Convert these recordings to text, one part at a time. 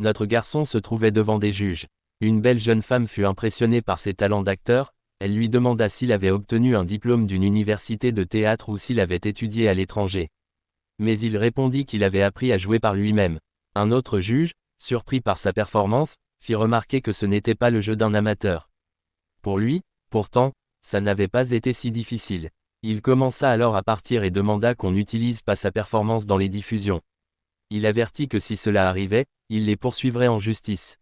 Notre garçon se trouvait devant des juges. Une belle jeune femme fut impressionnée par ses talents d'acteur, elle lui demanda s'il avait obtenu un diplôme d'une université de théâtre ou s'il avait étudié à l'étranger. Mais il répondit qu'il avait appris à jouer par lui-même. Un autre juge, surpris par sa performance, fit remarquer que ce n'était pas le jeu d'un amateur. Pour lui, pourtant, ça n'avait pas été si difficile. Il commença alors à partir et demanda qu'on n'utilise pas sa performance dans les diffusions. Il avertit que si cela arrivait, il les poursuivrait en justice.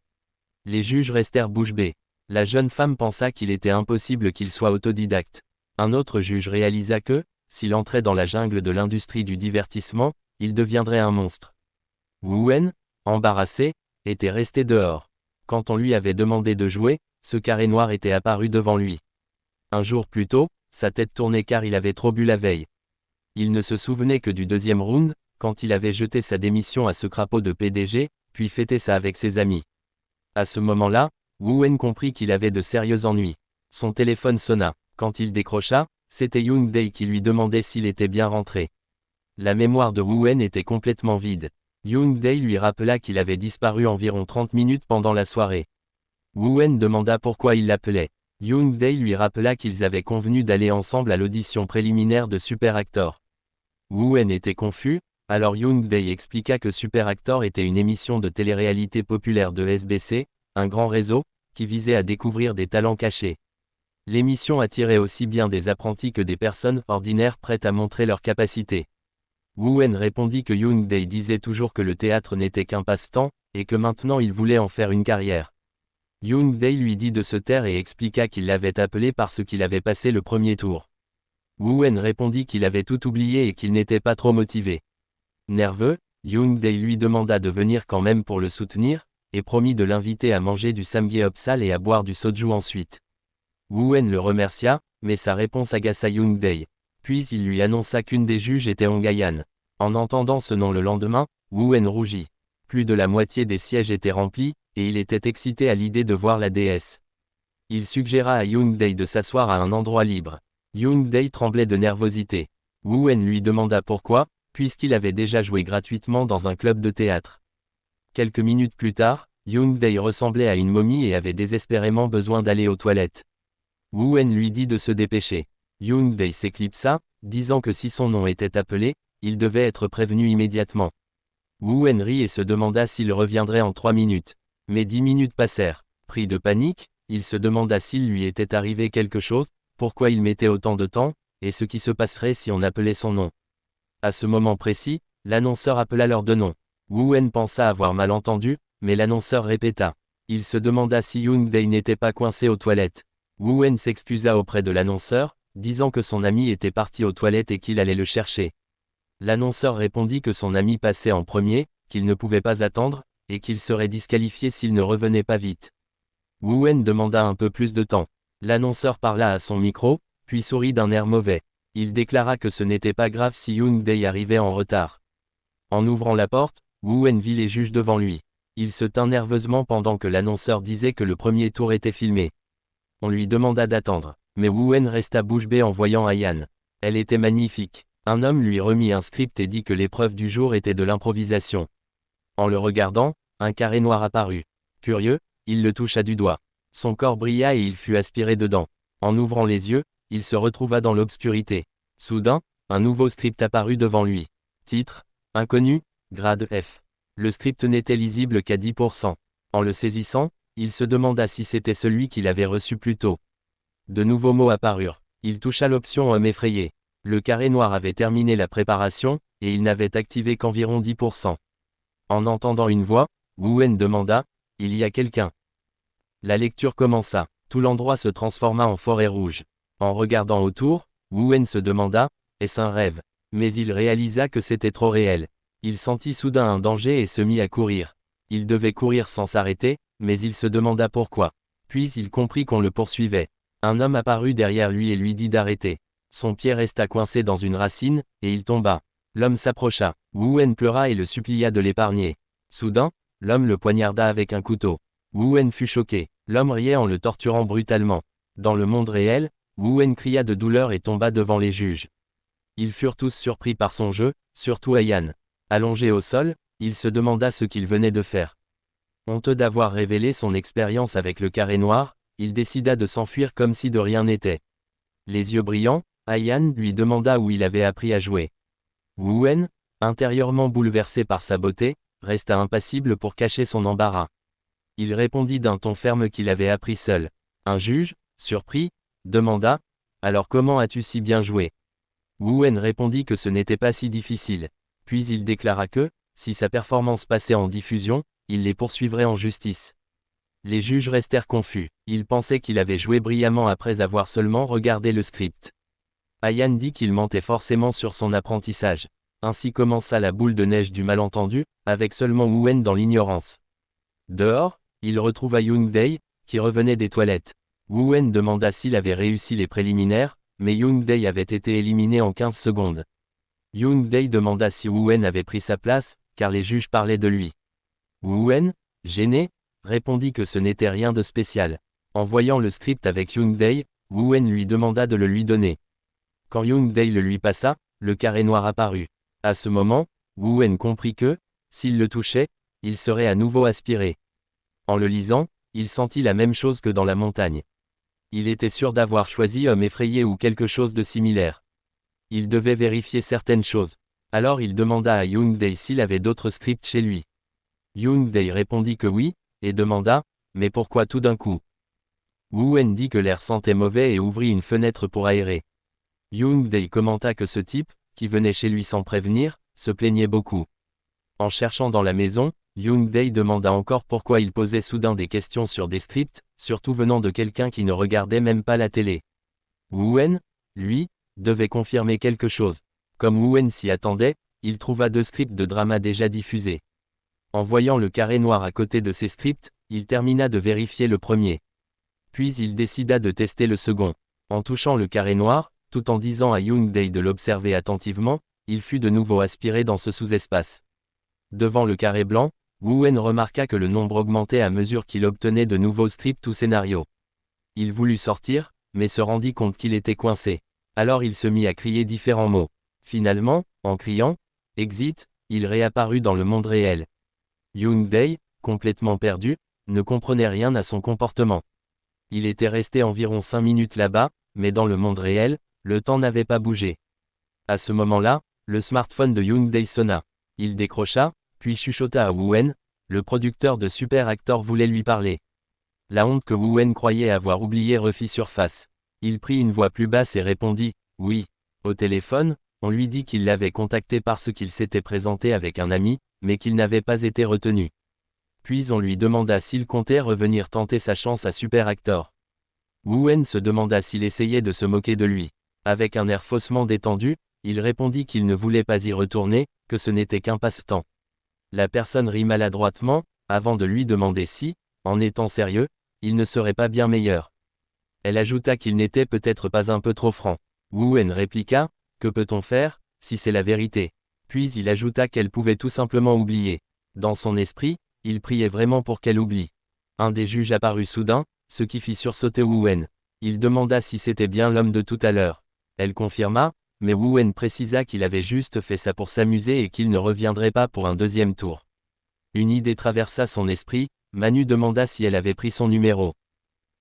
Les juges restèrent bouche bée. La jeune femme pensa qu'il était impossible qu'il soit autodidacte. Un autre juge réalisa que, s'il entrait dans la jungle de l'industrie du divertissement, il deviendrait un monstre. Wu Wen, embarrassé, était resté dehors. Quand on lui avait demandé de jouer, ce carré noir était apparu devant lui. Un jour plus tôt, sa tête tournait car il avait trop bu la veille. Il ne se souvenait que du deuxième round, quand il avait jeté sa démission à ce crapaud de PDG, puis fêté ça avec ses amis. À ce moment-là, Wu Wen comprit qu'il avait de sérieux ennuis. Son téléphone sonna. Quand il décrocha, c'était Young Dae qui lui demandait s'il était bien rentré. La mémoire de Wu Wen était complètement vide. Young Dae lui rappela qu'il avait disparu environ 30 minutes pendant la soirée. Wu Wen demanda pourquoi il l'appelait. Young Dae lui rappela qu'ils avaient convenu d'aller ensemble à l'audition préliminaire de Super Actor. Wu Wen était confus, alors Young Dae expliqua que Super Actor était une émission de télé-réalité populaire de SBC, un grand réseau, qui visait à découvrir des talents cachés. L'émission attirait aussi bien des apprentis que des personnes ordinaires prêtes à montrer leurs capacités. Wu Wen répondit que Young Dae disait toujours que le théâtre n'était qu'un passe-temps, et que maintenant il voulait en faire une carrière. Young Dae lui dit de se taire et expliqua qu'il l'avait appelé parce qu'il avait passé le premier tour. Wu Wen répondit qu'il avait tout oublié et qu'il n'était pas trop motivé. Nerveux, Young Dae lui demanda de venir quand même pour le soutenir, et promit de l'inviter à manger du samgyeopsal et à boire du soju ensuite. Wu Wen le remercia, mais sa réponse agaça Young Dae. Puis il lui annonça qu'une des juges était Hong Hye-an. En entendant ce nom le lendemain, Wu Wen rougit. Plus de la moitié des sièges étaient remplis, et il était excité à l'idée de voir la déesse. Il suggéra à Young Dae de s'asseoir à un endroit libre. Young Dae tremblait de nervosité. Wu Wen lui demanda pourquoi, puisqu'il avait déjà joué gratuitement dans un club de théâtre. Quelques minutes plus tard, Young Dae ressemblait à une momie et avait désespérément besoin d'aller aux toilettes. Wu Wen lui dit de se dépêcher. Young Dae s'éclipsa, disant que si son nom était appelé, il devait être prévenu immédiatement. Wu Wen rit et se demanda s'il reviendrait en 3 minutes. Mais 10 minutes passèrent. Pris de panique, il se demanda s'il lui était arrivé quelque chose, pourquoi il mettait autant de temps, et ce qui se passerait si on appelait son nom. À ce moment précis, l'annonceur appela leurs deux noms. Wu Wen pensa avoir mal entendu, mais l'annonceur répéta. Il se demanda si Young Dae n'était pas coincé aux toilettes. Wu Wen s'excusa auprès de l'annonceur, disant que son ami était parti aux toilettes et qu'il allait le chercher. L'annonceur répondit que son ami passait en premier, qu'il ne pouvait pas attendre, et qu'il serait disqualifié s'il ne revenait pas vite. Wu Wen demanda un peu plus de temps. L'annonceur parla à son micro, puis sourit d'un air mauvais. Il déclara que ce n'était pas grave si Young Dae arrivait en retard. En ouvrant la porte, Wu Wen vit les juges devant lui. Il se tint nerveusement pendant que l'annonceur disait que le premier tour était filmé. On lui demanda d'attendre, mais Wu Wen resta bouche bée en voyant Hye-an. Elle était magnifique. Un homme lui remit un script et dit que l'épreuve du jour était de l'improvisation. En le regardant, un carré noir apparut. Curieux, il le toucha du doigt. Son corps brilla et il fut aspiré dedans. En ouvrant les yeux, il se retrouva dans l'obscurité. Soudain, un nouveau script apparut devant lui. Titre, Inconnu, grade F. Le script n'était lisible qu'à 10%. En le saisissant, il se demanda si c'était celui qu'il avait reçu plus tôt. De nouveaux mots apparurent. Il toucha l'option Homme effrayé. Le carré noir avait terminé la préparation, et il n'avait activé qu'environ 10%. En entendant une voix, Wu Wen demanda, « Il y a quelqu'un ?» La lecture commença. Tout l'endroit se transforma en forêt rouge. En regardant autour, Wu Wen se demanda, « Est-ce un rêve ?» Mais il réalisa que c'était trop réel. Il sentit soudain un danger et se mit à courir. Il devait courir sans s'arrêter, mais il se demanda pourquoi. Puis il comprit qu'on le poursuivait. Un homme apparut derrière lui et lui dit d'arrêter. Son pied resta coincé dans une racine, et il tomba. L'homme s'approcha. Wu Wen pleura et le supplia de l'épargner. Soudain, l'homme le poignarda avec un couteau. Wu Wen fut choqué. L'homme riait en le torturant brutalement. Dans le monde réel, Wu Wen cria de douleur et tomba devant les juges. Ils furent tous surpris par son jeu, surtout Hye-an. Allongé au sol, il se demanda ce qu'il venait de faire. Honteux d'avoir révélé son expérience avec le carré noir, il décida de s'enfuir comme si de rien n'était. Les yeux brillants, Aian lui demanda où il avait appris à jouer. Wu Wen, intérieurement bouleversé par sa beauté, resta impassible pour cacher son embarras. Il répondit d'un ton ferme qu'il avait appris seul. Un juge, surpris, demanda « Alors comment as-tu si bien joué ?» Wu Wen répondit que ce n'était pas si difficile. Puis il déclara que, si sa performance passait en diffusion, il les poursuivrait en justice. Les juges restèrent confus. Ils pensaient qu'il avait joué brillamment après avoir seulement regardé le script. Aian dit qu'il mentait forcément sur son apprentissage. Ainsi commença la boule de neige du malentendu, avec seulement Wu Wen dans l'ignorance. Dehors, il retrouva Young Dae, qui revenait des toilettes. Wu Wen demanda s'il avait réussi les préliminaires, mais Young Dae avait été éliminé en 15 secondes. Young Dae demanda si Wu Wen avait pris sa place, car les juges parlaient de lui. Wu Wen, gêné, répondit que ce n'était rien de spécial. En voyant le script avec Young Dae, Wu Wen lui demanda de le lui donner. Quand Young Dae le lui passa, le carré noir apparut. À ce moment, Wu Wen comprit que, s'il le touchait, il serait à nouveau aspiré. En le lisant, il sentit la même chose que dans la montagne. Il était sûr d'avoir choisi Homme effrayé ou quelque chose de similaire. Il devait vérifier certaines choses. Alors il demanda à Young Dae s'il avait d'autres scripts chez lui. Young Dae répondit que oui, et demanda « Mais pourquoi tout d'un coup ?» Wu Wen dit que l'air sentait mauvais et ouvrit une fenêtre pour aérer. Young Dae commenta que ce type, qui venait chez lui sans prévenir, se plaignait beaucoup. En cherchant dans la maison, Young Dae demanda encore pourquoi il posait soudain des questions sur des scripts, surtout venant de quelqu'un qui ne regardait même pas la télé. Wu Wen, lui, devait confirmer quelque chose. Comme Wu Wen s'y attendait, il trouva 2 scripts de drama déjà diffusés. En voyant le carré noir à côté de ces scripts, il termina de vérifier le premier. Puis il décida de tester le second. En touchant le carré noir, tout en disant à Young Dae de l'observer attentivement, il fut de nouveau aspiré dans ce sous-espace. Devant le carré blanc, Wu Wen remarqua que le nombre augmentait à mesure qu'il obtenait de nouveaux scripts ou scénarios. Il voulut sortir, mais se rendit compte qu'il était coincé. Alors il se mit à crier différents mots. Finalement, en criant « Exit », il réapparut dans le monde réel. Young Dae, complètement perdu, ne comprenait rien à son comportement. Il était resté environ 5 minutes là-bas, mais dans le monde réel, le temps n'avait pas bougé. À ce moment-là, le smartphone de Young Dae sonna. Il décrocha, puis chuchota à Wu Wen, le producteur de Super Actor voulait lui parler. La honte que Wu Wen croyait avoir oubliée refit surface. Il prit une voix plus basse et répondit « Oui ». Au téléphone, on lui dit qu'il l'avait contacté parce qu'il s'était présenté avec un ami, mais qu'il n'avait pas été retenu. Puis on lui demanda s'il comptait revenir tenter sa chance à Super Actor. Wu Wen se demanda s'il essayait de se moquer de lui. Avec un air faussement détendu, il répondit qu'il ne voulait pas y retourner, que ce n'était qu'un passe-temps. La personne rit maladroitement, avant de lui demander si, en étant sérieux, il ne serait pas bien meilleur. Elle ajouta qu'il n'était peut-être pas un peu trop franc. Wu Wen répliqua « Que peut-on faire, si c'est la vérité ?» Puis il ajouta qu'elle pouvait tout simplement oublier. Dans son esprit, il priait vraiment pour qu'elle oublie. Un des juges apparut soudain, ce qui fit sursauter Wu Wen. Il demanda si c'était bien l'homme de tout à l'heure. Elle confirma, mais Wu Wen précisa qu'il avait juste fait ça pour s'amuser et qu'il ne reviendrait pas pour un deuxième tour. Une idée traversa son esprit, Manu demanda si elle avait pris son numéro.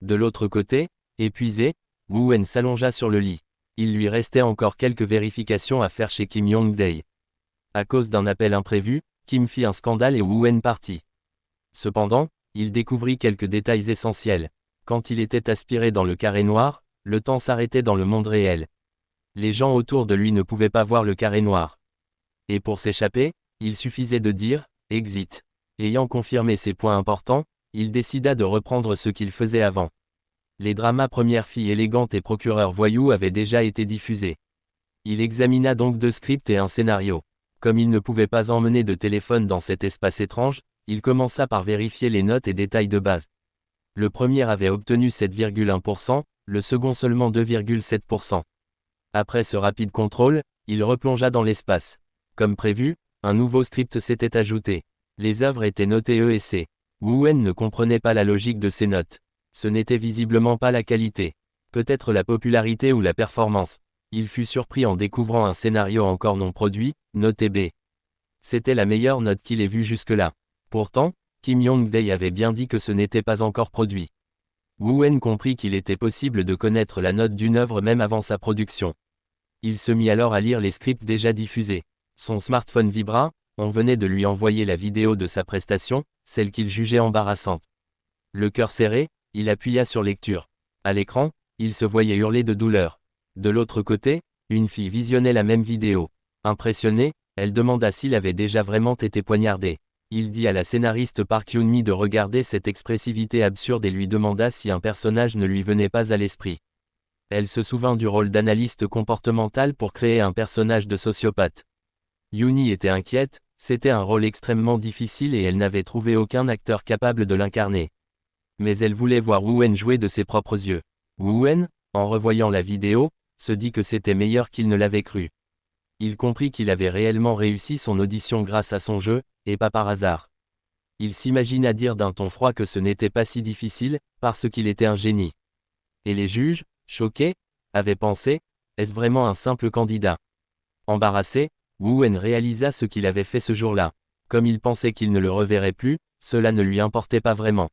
De l'autre côté, épuisé, Wu Wen s'allongea sur le lit. Il lui restait encore quelques vérifications à faire chez Kim Young Dae. À cause d'un appel imprévu, Kim fit un scandale et Wu Wen partit. Cependant, il découvrit quelques détails essentiels. Quand il était aspiré dans le carré noir, le temps s'arrêtait dans le monde réel. Les gens autour de lui ne pouvaient pas voir le carré noir. Et pour s'échapper, il suffisait de dire « Exit ». Ayant confirmé ces points importants, il décida de reprendre ce qu'il faisait avant. Les dramas Première fille élégante et Procureur voyou avaient déjà été diffusés. Il examina donc 2 scripts et un scénario. Comme il ne pouvait pas emmener de téléphone dans cet espace étrange, il commença par vérifier les notes et détails de base. Le premier avait obtenu 7,1%, le second seulement 2,7%. Après ce rapide contrôle, il replongea dans l'espace. Comme prévu, un nouveau script s'était ajouté. Les œuvres étaient notées E et C. Wu Wen ne comprenait pas la logique de ces notes. Ce n'était visiblement pas la qualité. Peut-être la popularité ou la performance. Il fut surpris en découvrant un scénario encore non produit, noté B. C'était la meilleure note qu'il ait vue jusque-là. Pourtant, Kim Yong-dae avait bien dit que ce n'était pas encore produit. Woo-en comprit qu'il était possible de connaître la note d'une œuvre même avant sa production. Il se mit alors à lire les scripts déjà diffusés. Son smartphone vibra, on venait de lui envoyer la vidéo de sa prestation, celle qu'il jugeait embarrassante. Le cœur serré, il appuya sur lecture. À l'écran, il se voyait hurler de douleur. De l'autre côté, une fille visionnait la même vidéo. Impressionnée, elle demanda s'il avait déjà vraiment été poignardé. Il dit à la scénariste Park Yoon-mi de regarder cette expressivité absurde et lui demanda si un personnage ne lui venait pas à l'esprit. Elle se souvint du rôle d'analyste comportemental pour créer un personnage de sociopathe. Yoon-mi était inquiète, c'était un rôle extrêmement difficile et elle n'avait trouvé aucun acteur capable de l'incarner. Mais elle voulait voir Woo-en jouer de ses propres yeux. Woo-en, en revoyant la vidéo, se dit que c'était meilleur qu'il ne l'avait cru. Il comprit qu'il avait réellement réussi son audition grâce à son jeu, et pas par hasard. Il s'imagina dire d'un ton froid que ce n'était pas si difficile, parce qu'il était un génie. Et les juges, choqués, avaient pensé, est-ce vraiment un simple candidat? Embarrassé, Woo-en réalisa ce qu'il avait fait ce jour-là. Comme il pensait qu'il ne le reverrait plus, cela ne lui importait pas vraiment.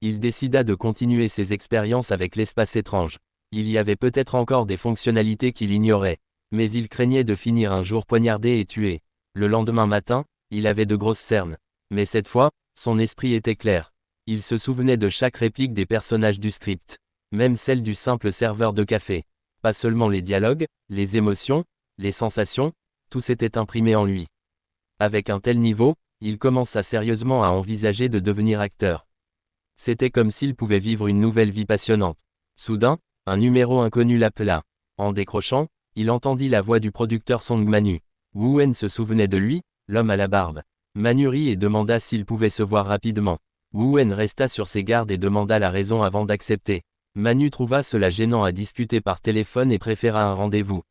Il décida de continuer ses expériences avec l'espace étrange. Il y avait peut-être encore des fonctionnalités qu'il ignorait. Mais il craignait de finir un jour poignardé et tué. Le lendemain matin, il avait de grosses cernes. Mais cette fois, son esprit était clair. Il se souvenait de chaque réplique des personnages du script. Même celle du simple serveur de café. Pas seulement les dialogues, les émotions, les sensations, tout s'était imprimé en lui. Avec un tel niveau, il commença sérieusement à envisager de devenir acteur. C'était comme s'il pouvait vivre une nouvelle vie passionnante. Soudain, un numéro inconnu l'appela. En décrochant, il entendit la voix du producteur Song Manu. Woo-en se souvenait de lui, l'homme à la barbe. Manu rit et demanda s'il pouvait se voir rapidement. Woo-en resta sur ses gardes et demanda la raison avant d'accepter. Manu trouva cela gênant à discuter par téléphone et préféra un rendez-vous.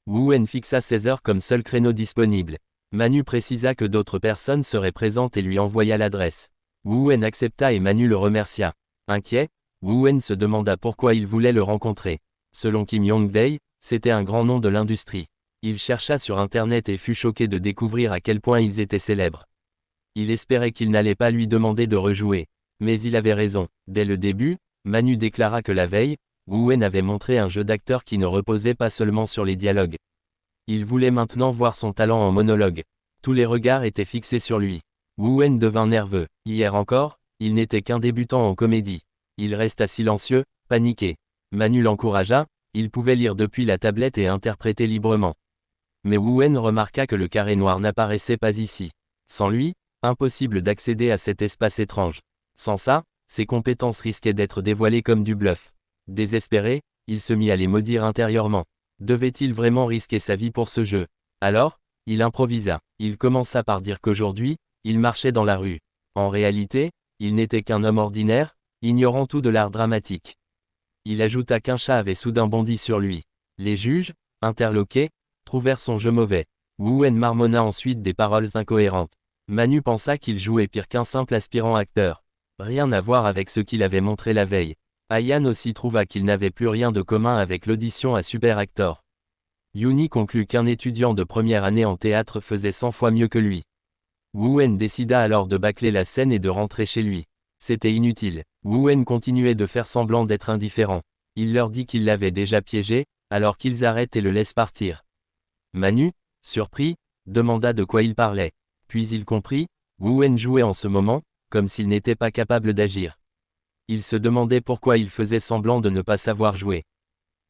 Woo-en fixa 16 heures comme seul créneau disponible. Manu précisa que d'autres personnes seraient présentes et lui envoya l'adresse. Woo-en accepta et Manu le remercia. Inquiet, Woo-en se demanda pourquoi il voulait le rencontrer. Selon Kim Yong-dae, c'était un grand nom de l'industrie. Il chercha sur internet et fut choqué de découvrir à quel point ils étaient célèbres. Il espérait qu'il n'allait pas lui demander de rejouer. Mais il avait raison. Dès le début, Manu déclara que la veille, Woo-en avait montré un jeu d'acteur qui ne reposait pas seulement sur les dialogues. Il voulait maintenant voir son talent en monologue. Tous les regards étaient fixés sur lui. Woo-en devint nerveux. Hier encore, il n'était qu'un débutant en comédie. Il resta silencieux, paniqué. Manu l'encouragea. Il pouvait lire depuis la tablette et interpréter librement. Mais Woo-en remarqua que le carré noir n'apparaissait pas ici. Sans lui, impossible d'accéder à cet espace étrange. Sans ça, ses compétences risquaient d'être dévoilées comme du bluff. Désespéré, il se mit à les maudire intérieurement. Devait-il vraiment risquer sa vie pour ce jeu? Alors, il improvisa. Il commença par dire qu'aujourd'hui, il marchait dans la rue. En réalité, il n'était qu'un homme ordinaire, ignorant tout de l'art dramatique. Il ajouta qu'un chat avait soudain bondi sur lui. Les juges, interloqués, trouvèrent son jeu mauvais. Woo-en marmonna ensuite des paroles incohérentes. Manu pensa qu'il jouait pire qu'un simple aspirant acteur. Rien à voir avec ce qu'il avait montré la veille. Ayan aussi trouva qu'il n'avait plus rien de commun avec l'audition à Super Actor. Yoon-mi conclut qu'un étudiant de première année en théâtre faisait 100 fois mieux que lui. Woo-en décida alors de bâcler la scène et de rentrer chez lui. C'était inutile. Woo-en continuait de faire semblant d'être indifférent. Il leur dit qu'il l'avait déjà piégé, alors qu'ils arrêtent et le laissent partir. Manu, surpris, demanda de quoi il parlait. Puis il comprit, Woo-en jouait en ce moment, comme s'il n'était pas capable d'agir. Ils se demandaient pourquoi il faisait semblant de ne pas savoir jouer.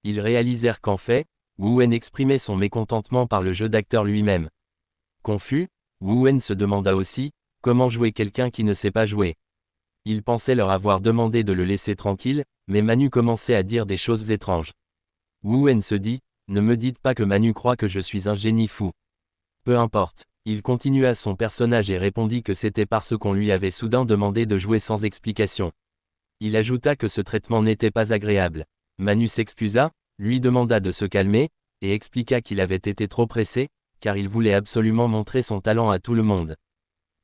Ils réalisèrent qu'en fait, Woo-en exprimait son mécontentement par le jeu d'acteur lui-même. Confus, Woo-en se demanda aussi, comment jouer quelqu'un qui ne sait pas jouer. Il pensait leur avoir demandé de le laisser tranquille, mais Manu commençait à dire des choses étranges. Woo-en se dit, ne me dites pas que Manu croit que je suis un génie fou. Peu importe. Il continua son personnage et répondit que c'était parce qu'on lui avait soudain demandé de jouer sans explication. Il ajouta que ce traitement n'était pas agréable. Manu s'excusa, lui demanda de se calmer, et expliqua qu'il avait été trop pressé, car il voulait absolument montrer son talent à tout le monde.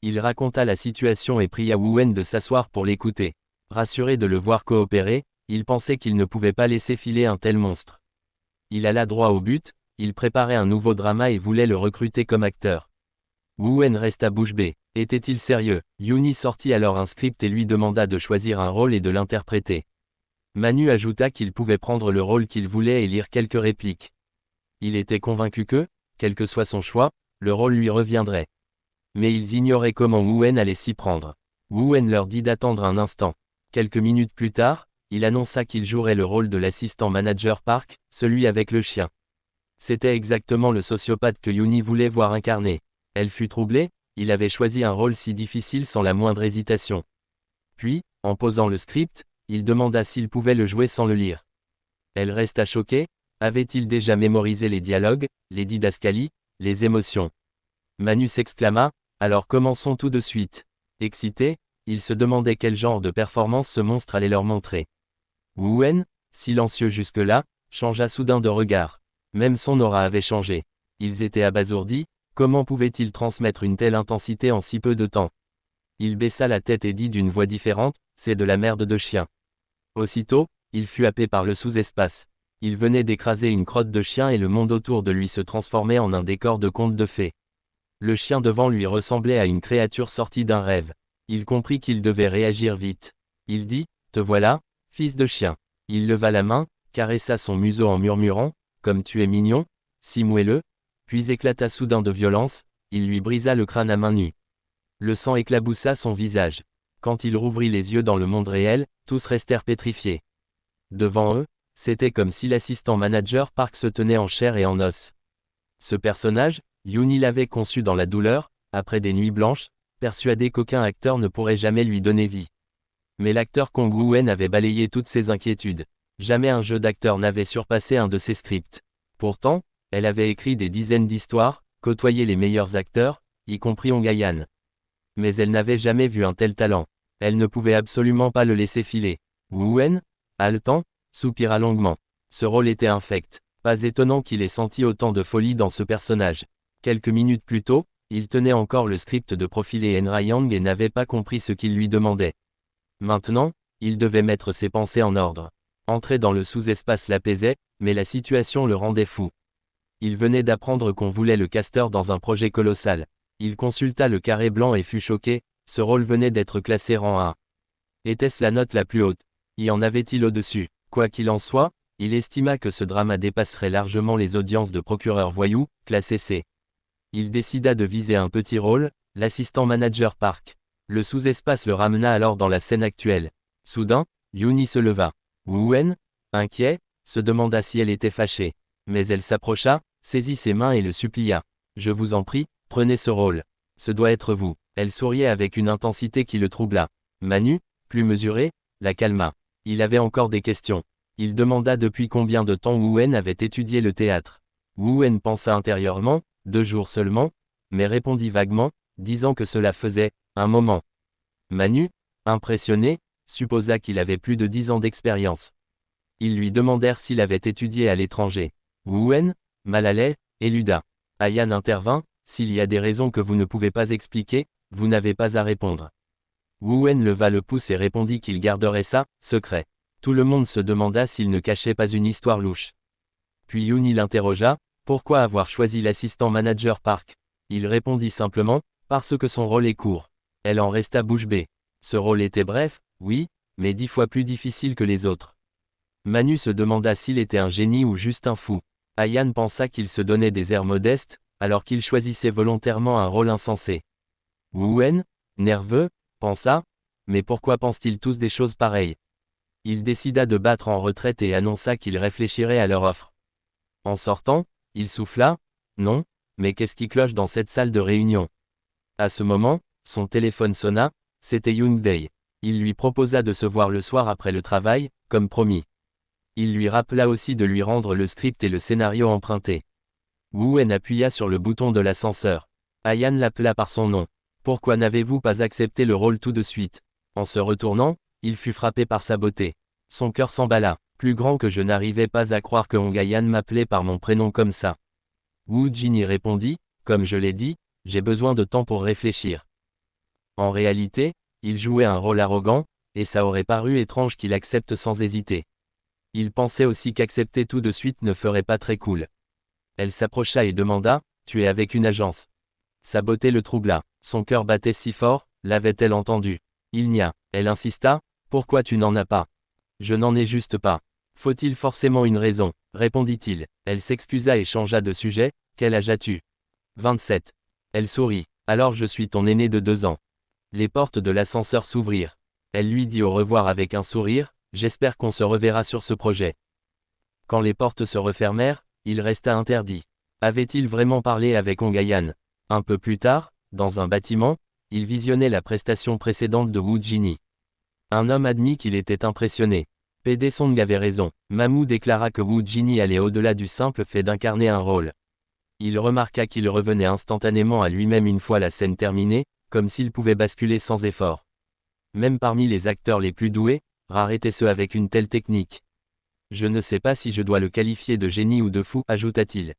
Il raconta la situation et pria Woo-en de s'asseoir pour l'écouter. Rassuré de le voir coopérer, il pensait qu'il ne pouvait pas laisser filer un tel monstre. Il alla droit au but, il préparait un nouveau drama et voulait le recruter comme acteur. Wu Wen resta bouche bée. Était-il sérieux? Youni sortit alors un script et lui demanda de choisir un rôle et de l'interpréter. Manu ajouta qu'il pouvait prendre le rôle qu'il voulait et lire quelques répliques. Il était convaincu que, quel que soit son choix, le rôle lui reviendrait. Mais ils ignoraient comment Wu Wen allait s'y prendre. Wu Wen leur dit d'attendre un instant. Quelques minutes plus tard, il annonça qu'il jouerait le rôle de l'assistant manager Park, celui avec le chien. C'était exactement le sociopathe que Youni voulait voir incarner. Elle fut troublée, il avait choisi un rôle si difficile sans la moindre hésitation. Puis, en posant le script, il demanda s'il pouvait le jouer sans le lire. Elle resta choquée, avait-il déjà mémorisé les dialogues, les didascalies, les émotions? Manu s'exclama, alors commençons tout de suite. Excité, il se demandait quel genre de performance ce monstre allait leur montrer. Wu Wen, silencieux jusque-là, changea soudain de regard. Même son aura avait changé. Ils étaient abasourdis, comment pouvait-il transmettre une telle intensité en si peu de temps? Il baissa la tête et dit d'une voix différente, c'est de la merde de chien. Aussitôt, il fut happé par le sous-espace. Il venait d'écraser une crotte de chien et le monde autour de lui se transformait en un décor de conte de fées. Le chien devant lui ressemblait à une créature sortie d'un rêve. Il comprit qu'il devait réagir vite. Il dit, « Te voilà, fils de chien. » Il leva la main, caressa son museau en murmurant, « Comme tu es mignon, si moelleux », puis éclata soudain de violence, il lui brisa le crâne à main nue. Le sang éclaboussa son visage. Quand il rouvrit les yeux dans le monde réel, tous restèrent pétrifiés. Devant eux, c'était comme si l'assistant manager Park se tenait en chair et en os. Ce personnage, Youni l'avait conçu dans la douleur, après des nuits blanches, persuadé qu'aucun acteur ne pourrait jamais lui donner vie. Mais l'acteur Kong Wu Wen avait balayé toutes ses inquiétudes. Jamais un jeu d'acteur n'avait surpassé un de ses scripts. Pourtant, elle avait écrit des dizaines d'histoires, côtoyé les meilleurs acteurs, y compris Ong Ayan. Mais elle n'avait jamais vu un tel talent. Elle ne pouvait absolument pas le laisser filer. Wu Wen, haletant, soupira longuement. Ce rôle était infect. Pas étonnant qu'il ait senti autant de folie dans ce personnage. Quelques minutes plus tôt, il tenait encore le script de profiler Enra Yang et n'avait pas compris ce qu'il lui demandait. Maintenant, il devait mettre ses pensées en ordre. Entrer dans le sous-espace l'apaisait, mais la situation le rendait fou. Il venait d'apprendre qu'on voulait le casteur dans un projet colossal. Il consulta le carré blanc et fut choqué, ce rôle venait d'être classé rang 1. Était-ce la note la plus haute? Y en avait-il au-dessus? Quoi qu'il en soit, il estima que ce drama dépasserait largement les audiences de procureur voyou, classé C. Il décida de viser un petit rôle, l'assistant manager Park. Le sous-espace le ramena alors dans la scène actuelle. Soudain, Youni se leva. Wu Wen, inquiet, se demanda si elle était fâchée. Mais elle s'approcha, saisit ses mains et le supplia. « Je vous en prie, prenez ce rôle. Ce doit être vous. » Elle souriait avec une intensité qui le troubla. Manu, plus mesuré, la calma. Il avait encore des questions. Il demanda depuis combien de temps Wu Wen avait étudié le théâtre. Wu Wen pensa intérieurement, 2 jours seulement, mais répondit vaguement, disant que cela faisait un moment. Manu, impressionné, supposa qu'il avait plus de 10 ans d'expérience. Ils lui demandèrent s'il avait étudié à l'étranger. Wu Wen, mal à l'aise, éluda. Ayan intervint, s'il y a des raisons que vous ne pouvez pas expliquer, vous n'avez pas à répondre. Wu Wen leva le pouce et répondit qu'il garderait ça, secret. Tout le monde se demanda s'il ne cachait pas une histoire louche. Puis Youni l'interrogea, pourquoi avoir choisi l'assistant manager Park? Il répondit simplement, parce que son rôle est court. Elle en resta bouche bée. Ce rôle était bref, oui, mais 10 fois plus difficile que les autres. Manu se demanda s'il était un génie ou juste un fou. Ayan pensa qu'il se donnait des airs modestes, alors qu'il choisissait volontairement un rôle insensé. Wu Wen, nerveux, pensa, mais pourquoi pensent-ils tous des choses pareilles? Il décida de battre en retraite et annonça qu'il réfléchirait à leur offre. En sortant, il souffla, non, mais qu'est-ce qui cloche dans cette salle de réunion? À ce moment, son téléphone sonna, c'était Yoon Dae. Il lui proposa de se voir le soir après le travail, comme promis. Il lui rappela aussi de lui rendre le script et le scénario emprunté. Wu Wen appuya sur le bouton de l'ascenseur. Ayan l'appela par son nom. Pourquoi n'avez-vous pas accepté le rôle tout de suite? En se retournant, il fut frappé par sa beauté. Son cœur s'emballa. Plus grand que je n'arrivais pas à croire que Ong Ayan m'appelait par mon prénom comme ça. Wu Jin répondit, comme je l'ai dit, j'ai besoin de temps pour réfléchir. En réalité, il jouait un rôle arrogant, et ça aurait paru étrange qu'il accepte sans hésiter. Il pensait aussi qu'accepter tout de suite ne ferait pas très cool. Elle s'approcha et demanda, tu es avec une agence? Sa beauté le troubla. Son cœur battait si fort, l'avait-elle entendu? Il n'y a. Elle insista. Pourquoi tu n'en as pas? Je n'en ai juste pas. Faut-il forcément une raison? Répondit-il. Elle s'excusa et changea de sujet. Quel âge as-tu? 27. Elle sourit. Alors je suis ton aîné de 2 ans. Les portes de l'ascenseur s'ouvrirent. Elle lui dit au revoir avec un sourire. J'espère qu'on se reverra sur ce projet. Quand les portes se refermèrent, il resta interdit. Avait-il vraiment parlé avec Ongayan? Un peu plus tard, dans un bâtiment, il visionnait la prestation précédente de Woo Jin-hee. Un homme admit qu'il était impressionné. PD Song avait raison. Mamou déclara que Woo Jin-hee allait au-delà du simple fait d'incarner un rôle. Il remarqua qu'il revenait instantanément à lui-même une fois la scène terminée, comme s'il pouvait basculer sans effort. Même parmi les acteurs les plus doués, rares étaient ceux avec une telle technique. Je ne sais pas si je dois le qualifier de génie ou de fou, ajouta-t-il.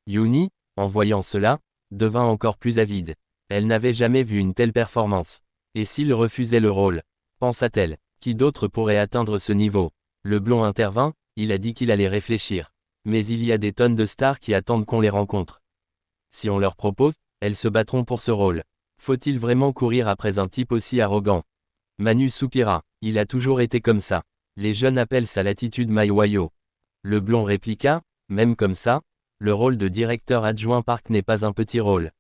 Yoon-hee, en voyant cela, devint encore plus avide. Elle n'avait jamais vu une telle performance. Et s'il refusait le rôle? Pensa-t-elle. Qui d'autre pourrait atteindre ce niveau? Le blond intervint, il a dit qu'il allait réfléchir. Mais il y a des tonnes de stars qui attendent qu'on les rencontre. Si on leur propose, elles se battront pour ce rôle. Faut-il vraiment courir après un type aussi arrogant? Manu soupira. Il a toujours été comme ça. Les jeunes appellent ça l'attitude Maiwayo. Le blond répliqua, même comme ça, le rôle de directeur adjoint Park n'est pas un petit rôle.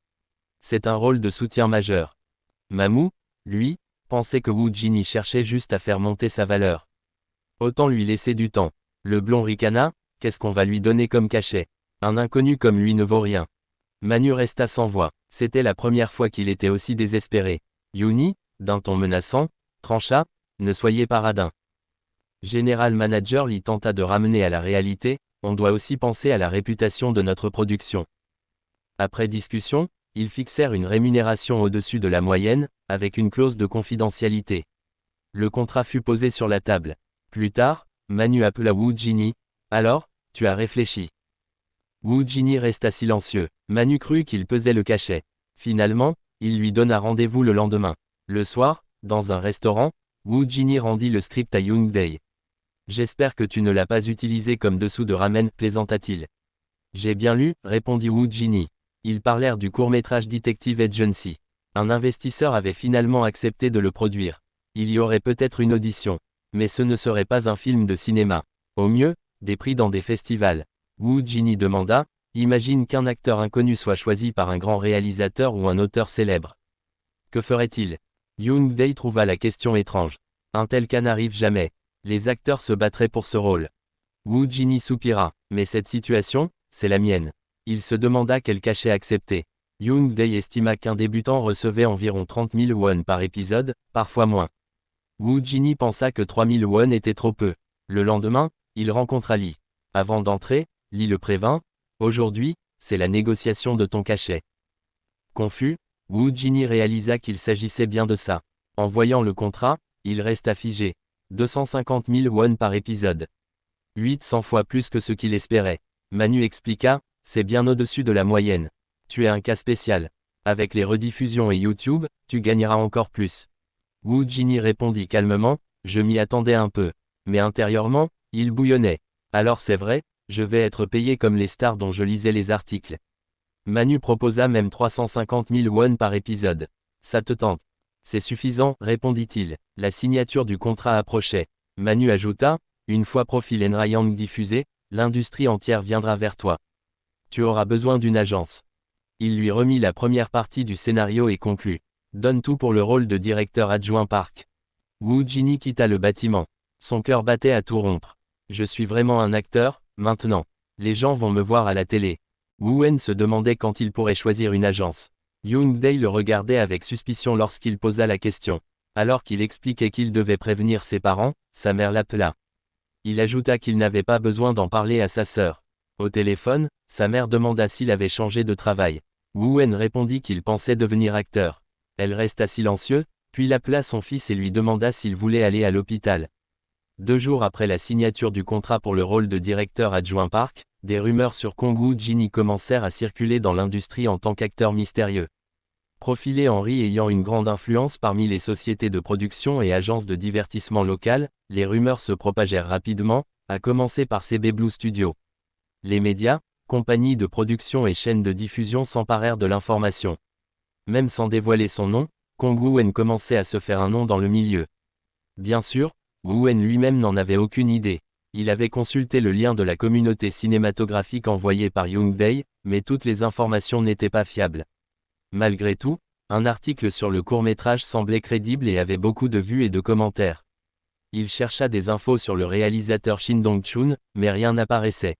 C'est un rôle de soutien majeur. Mamou, lui, pensait que Woo Jin-hee cherchait juste à faire monter sa valeur. Autant lui laisser du temps. Le blond ricana, qu'est-ce qu'on va lui donner comme cachet? Un inconnu comme lui ne vaut rien. Manu resta sans voix. C'était la première fois qu'il était aussi désespéré. Yoon-hee, d'un ton menaçant, trancha, ne soyez pas radin. General Manager l'y tenta de ramener à la réalité, on doit aussi penser à la réputation de notre production. Après discussion, ils fixèrent une rémunération au-dessus de la moyenne, avec une clause de confidentialité. Le contrat fut posé sur la table. Plus tard, Manu appela Woo Jin-hee. Alors, tu as réfléchi? Woo Jin-hee resta silencieux. Manu crut qu'il pesait le cachet. Finalement, il lui donna rendez-vous le lendemain. Le soir, dans un restaurant, Woo Jin-hee rendit le script à Yoon-dae. J'espère que tu ne l'as pas utilisé comme dessous de ramen, plaisanta-t-il. J'ai bien lu, répondit Woo Jin-hee. Ils parlèrent du court-métrage Detective Agency. Un investisseur avait finalement accepté de le produire. Il y aurait peut-être une audition. Mais ce ne serait pas un film de cinéma. Au mieux, des prix dans des festivals. Woo Jin-hee demanda, imagine qu'un acteur inconnu soit choisi par un grand réalisateur ou un auteur célèbre. Que ferait-il? Yoon-dae trouva la question étrange. Un tel cas n'arrive jamais. Les acteurs se battraient pour ce rôle. Woo Jin-hee soupira. Mais cette situation, c'est la mienne. Il se demanda quel cachet accepter. Yoon-dae estima qu'un débutant recevait environ 30 000 won par épisode, parfois moins. Woo Jin-hee pensa que 3 000 won était trop peu. Le lendemain, il rencontra Lee. Avant d'entrer, Lee le prévint, « Aujourd'hui, c'est la négociation de ton cachet. » Confus, Woo Jin-hee réalisa qu'il s'agissait bien de ça. En voyant le contrat, il resta figé. 250 000 won par épisode. 800 fois plus que ce qu'il espérait. Manu expliqua, c'est bien au-dessus de la moyenne. Tu es un cas spécial. Avec les rediffusions et YouTube, tu gagneras encore plus. Woo Jin-hee répondit calmement, je m'y attendais un peu. Mais intérieurement, il bouillonnait. Alors c'est vrai, je vais être payé comme les stars dont je lisais les articles. Manu proposa même 350 000 won par épisode. Ça te tente? C'est suffisant, répondit-il. La signature du contrat approchait. Manu ajouta, une fois Profil Enrayang diffusé, l'industrie entière viendra vers toi. Tu auras besoin d'une agence. Il lui remit la première partie du scénario et conclut. Donne tout pour le rôle de directeur adjoint Park. Woo Jin-hee quitta le bâtiment. Son cœur battait à tout rompre. Je suis vraiment un acteur, maintenant. Les gens vont me voir à la télé. Woo-en se demandait quand il pourrait choisir une agence. Yoon-dae le regardait avec suspicion lorsqu'il posa la question. Alors qu'il expliquait qu'il devait prévenir ses parents, sa mère l'appela. Il ajouta qu'il n'avait pas besoin d'en parler à sa sœur. Au téléphone, sa mère demanda s'il avait changé de travail. Woo-en répondit qu'il pensait devenir acteur. Elle resta silencieuse, puis appela son fils et lui demanda s'il voulait aller à l'hôpital. 2 jours après la signature du contrat pour le rôle de directeur adjoint Park, des rumeurs sur Woo Jin-hee commencèrent à circuler dans l'industrie en tant qu'acteur mystérieux. Profilé Henry ayant une grande influence parmi les sociétés de production et agences de divertissement locales, les rumeurs se propagèrent rapidement, à commencer par CB Blue Studio. Les médias, compagnies de production et chaînes de diffusion s'emparèrent de l'information. Même sans dévoiler son nom, Kong Woo-en commençait à se faire un nom dans le milieu. Bien sûr, Woo-en lui-même n'en avait aucune idée. Il avait consulté le lien de la communauté cinématographique envoyé par Youngdae, mais toutes les informations n'étaient pas fiables. Malgré tout, un article sur le court-métrage semblait crédible et avait beaucoup de vues et de commentaires. Il chercha des infos sur le réalisateur Shin Dong-chun, mais rien n'apparaissait.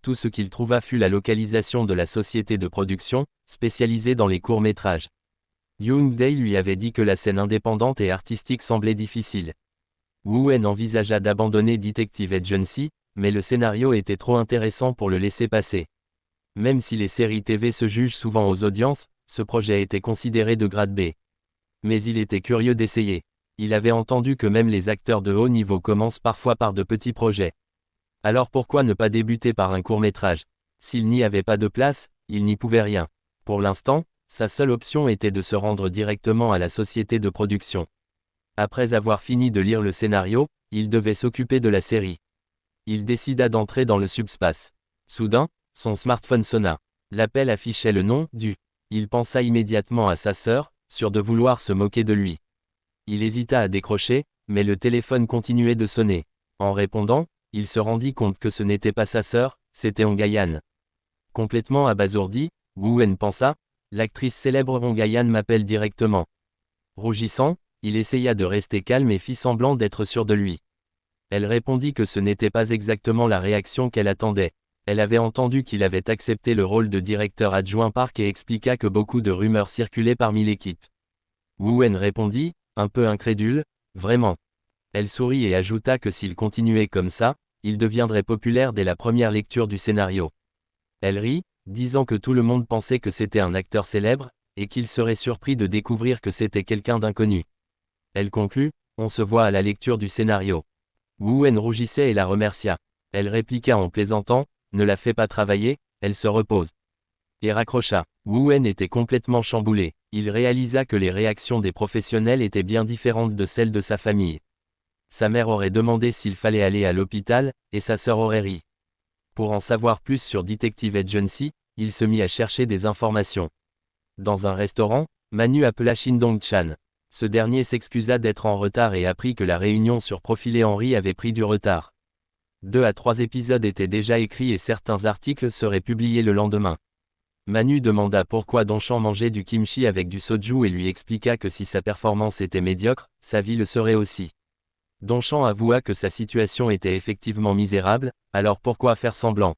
Tout ce qu'il trouva fut la localisation de la société de production, spécialisée dans les courts-métrages. Youngdae lui avait dit que la scène indépendante et artistique semblait difficile. Woo-en envisagea d'abandonner Detective Agency, mais le scénario était trop intéressant pour le laisser passer. Même si les séries TV se jugent souvent aux audiences, ce projet était considéré de grade B. Mais il était curieux d'essayer. Il avait entendu que même les acteurs de haut niveau commencent parfois par de petits projets. Alors pourquoi ne pas débuter par un court-métrage? S'il n'y avait pas de place, il n'y pouvait rien. Pour l'instant, sa seule option était de se rendre directement à la société de production. Après avoir fini de lire le scénario, il devait s'occuper de la série. Il décida d'entrer dans le subspace. Soudain, son smartphone sonna. L'appel affichait le nom du. Il pensa immédiatement à sa sœur, sûr de vouloir se moquer de lui. Il hésita à décrocher, mais le téléphone continuait de sonner. En répondant, il se rendit compte que ce n'était pas sa sœur, c'était Hong Gayan. Complètement abasourdi, Woo-en pensa, l'actrice célèbre Hong Gayan m'appelle directement. Rougissant, il essaya de rester calme et fit semblant d'être sûr de lui. Elle répondit que ce n'était pas exactement la réaction qu'elle attendait. Elle avait entendu qu'il avait accepté le rôle de directeur adjoint parc et expliqua que beaucoup de rumeurs circulaient parmi l'équipe. Woo-en répondit, un peu incrédule, vraiment. Elle sourit et ajouta que s'il continuait comme ça, il deviendrait populaire dès la première lecture du scénario. Elle rit, disant que tout le monde pensait que c'était un acteur célèbre, et qu'il serait surpris de découvrir que c'était quelqu'un d'inconnu. Elle conclut, on se voit à la lecture du scénario. Woo-en rougissait et la remercia. Elle répliqua en plaisantant, ne la fais pas travailler, elle se repose. Et raccrocha. Woo-en était complètement chamboulé. Il réalisa que les réactions des professionnels étaient bien différentes de celles de sa famille. Sa mère aurait demandé s'il fallait aller à l'hôpital, et sa sœur aurait ri. Pour en savoir plus sur Detective Agency, il se mit à chercher des informations. Dans un restaurant, Manu appela Shin Dong-chan. Ce dernier s'excusa d'être en retard et apprit que la réunion sur Profilé Henry avait pris du retard. 2 à 3 épisodes étaient déjà écrits et certains articles seraient publiés le lendemain. Manu demanda pourquoi Donchan mangeait du kimchi avec du soju et lui expliqua que si sa performance était médiocre, sa vie le serait aussi. Donchan avoua que sa situation était effectivement misérable, alors pourquoi faire semblant?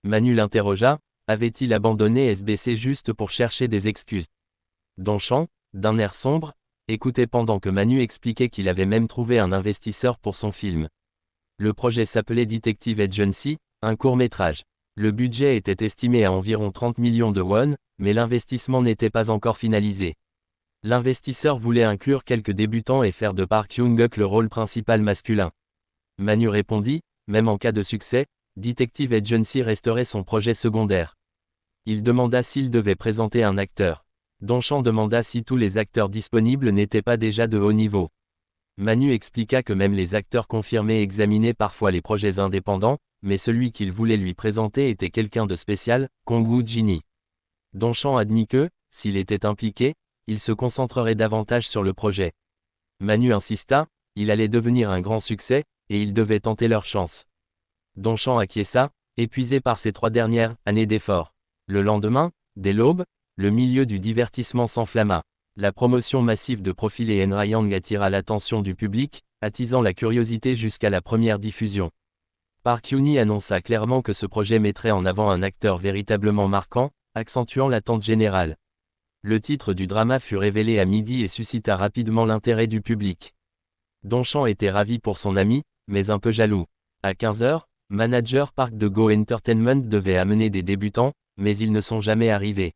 Manu l'interrogea, avait-il abandonné SBC juste pour chercher des excuses? Donchan, d'un air sombre, écoutait pendant que Manu expliquait qu'il avait même trouvé un investisseur pour son film. Le projet s'appelait Detective Agency, un court-métrage. Le budget était estimé à environ 30 millions de won, mais l'investissement n'était pas encore finalisé. L'investisseur voulait inclure quelques débutants et faire de Park Young-guk le rôle principal masculin. Manu répondit, même en cas de succès, Detective Agency resterait son projet secondaire. Il demanda s'il devait présenter un acteur. Donchan demanda si tous les acteurs disponibles n'étaient pas déjà de haut niveau. Manu expliqua que même les acteurs confirmés examinaient parfois les projets indépendants, mais celui qu'il voulait lui présenter était quelqu'un de spécial, Kong Woo-jin. Donchan admit que, s'il était impliqué, il se concentrerait davantage sur le projet. Manu insista, il allait devenir un grand succès, et ils devaient tenter leur chance. Donchan acquiesça, épuisé par ces 3 dernières années d'efforts. Le lendemain, dès l'aube, le milieu du divertissement s'enflamma. La promotion massive de Profilé Henryang attira l'attention du public, attisant la curiosité jusqu'à la première diffusion. Park Yoon-hee annonça clairement que ce projet mettrait en avant un acteur véritablement marquant, accentuant l'attente générale. Le titre du drama fut révélé à midi et suscita rapidement l'intérêt du public. Donchan était ravi pour son ami, mais un peu jaloux. À 15h, manager Park de Go Entertainment devait amener des débutants, mais ils ne sont jamais arrivés.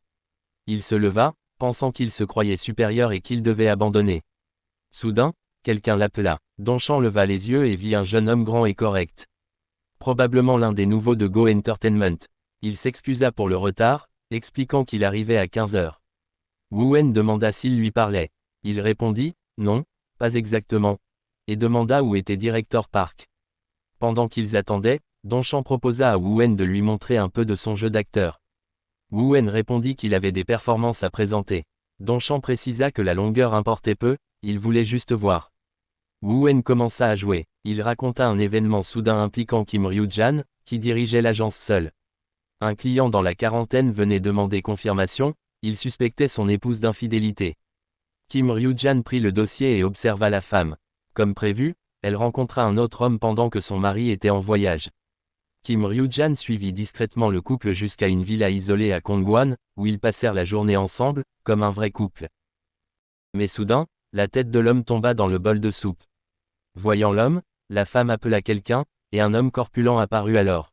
Il se leva, pensant qu'il se croyait supérieur et qu'il devait abandonner. Soudain, quelqu'un l'appela. Donchan leva les yeux et vit un jeune homme grand et correct. Probablement l'un des nouveaux de Go Entertainment. Il s'excusa pour le retard, expliquant qu'il arrivait à 15h. Woo-en demanda s'il lui parlait. Il répondit, non, pas exactement, et demanda où était Director Park. Pendant qu'ils attendaient, Donchan proposa à Woo-en de lui montrer un peu de son jeu d'acteur. Woo-en répondit qu'il avait des performances à présenter. Donchan précisa que la longueur importait peu, il voulait juste voir. Wu Wen commença à jouer. Il raconta un événement soudain impliquant Kim Ryu-jan, qui dirigeait l'agence seul. Un client dans la quarantaine venait demander confirmation, il suspectait son épouse d'infidélité. Kim Ryu-jan prit le dossier et observa la femme. Comme prévu, elle rencontra un autre homme pendant que son mari était en voyage. Kim Ryu-jan suivit discrètement le couple jusqu'à une villa isolée à Kongwan, où ils passèrent la journée ensemble, comme un vrai couple. Mais soudain, la tête de l'homme tomba dans le bol de soupe. Voyant l'homme, la femme appela quelqu'un, et un homme corpulent apparut alors.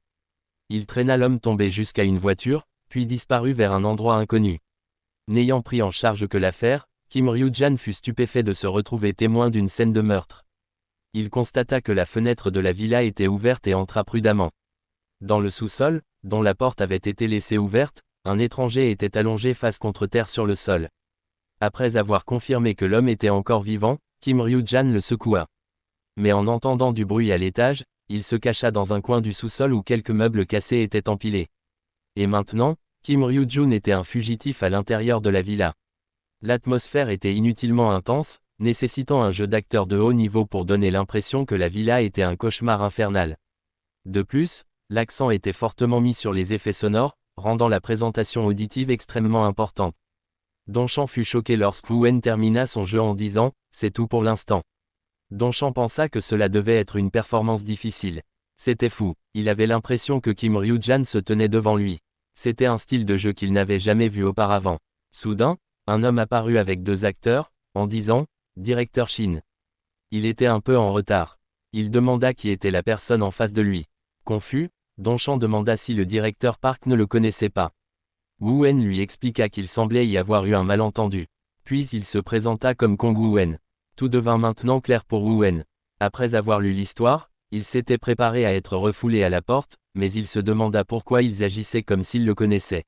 Il traîna l'homme tombé jusqu'à une voiture, puis disparut vers un endroit inconnu. N'ayant pris en charge que l'affaire, Kim Ryu-jan fut stupéfait de se retrouver témoin d'une scène de meurtre. Il constata que la fenêtre de la villa était ouverte et entra prudemment. Dans le sous-sol, dont la porte avait été laissée ouverte, un étranger était allongé face contre terre sur le sol. Après avoir confirmé que l'homme était encore vivant, Kim Ryu-jan le secoua. Mais en entendant du bruit à l'étage, il se cacha dans un coin du sous-sol où quelques meubles cassés étaient empilés. Et maintenant, Kim Ryu-jun était un fugitif à l'intérieur de la villa. L'atmosphère était inutilement intense, nécessitant un jeu d'acteur de haut niveau pour donner l'impression que la villa était un cauchemar infernal. De plus, l'accent était fortement mis sur les effets sonores, rendant la présentation auditive extrêmement importante. Donchan fut choqué lorsque Wu Wen termina son jeu en disant « C'est tout pour l'instant ». Donchan pensa que cela devait être une performance difficile. C'était fou, il avait l'impression que Kim Ryu-jan se tenait devant lui. C'était un style de jeu qu'il n'avait jamais vu auparavant. Soudain, un homme apparut avec deux acteurs, en disant « Directeur Shin ». Il était un peu en retard. Il demanda qui était la personne en face de lui. Confus, Donchan demanda si le directeur Park ne le connaissait pas. Wu Wen lui expliqua qu'il semblait y avoir eu un malentendu. Puis il se présenta comme Kong Wu Wen. Tout devint maintenant clair pour Wu Wen. Après avoir lu l'histoire, il s'était préparé à être refoulé à la porte, mais il se demanda pourquoi ils agissaient comme s'ils le connaissaient.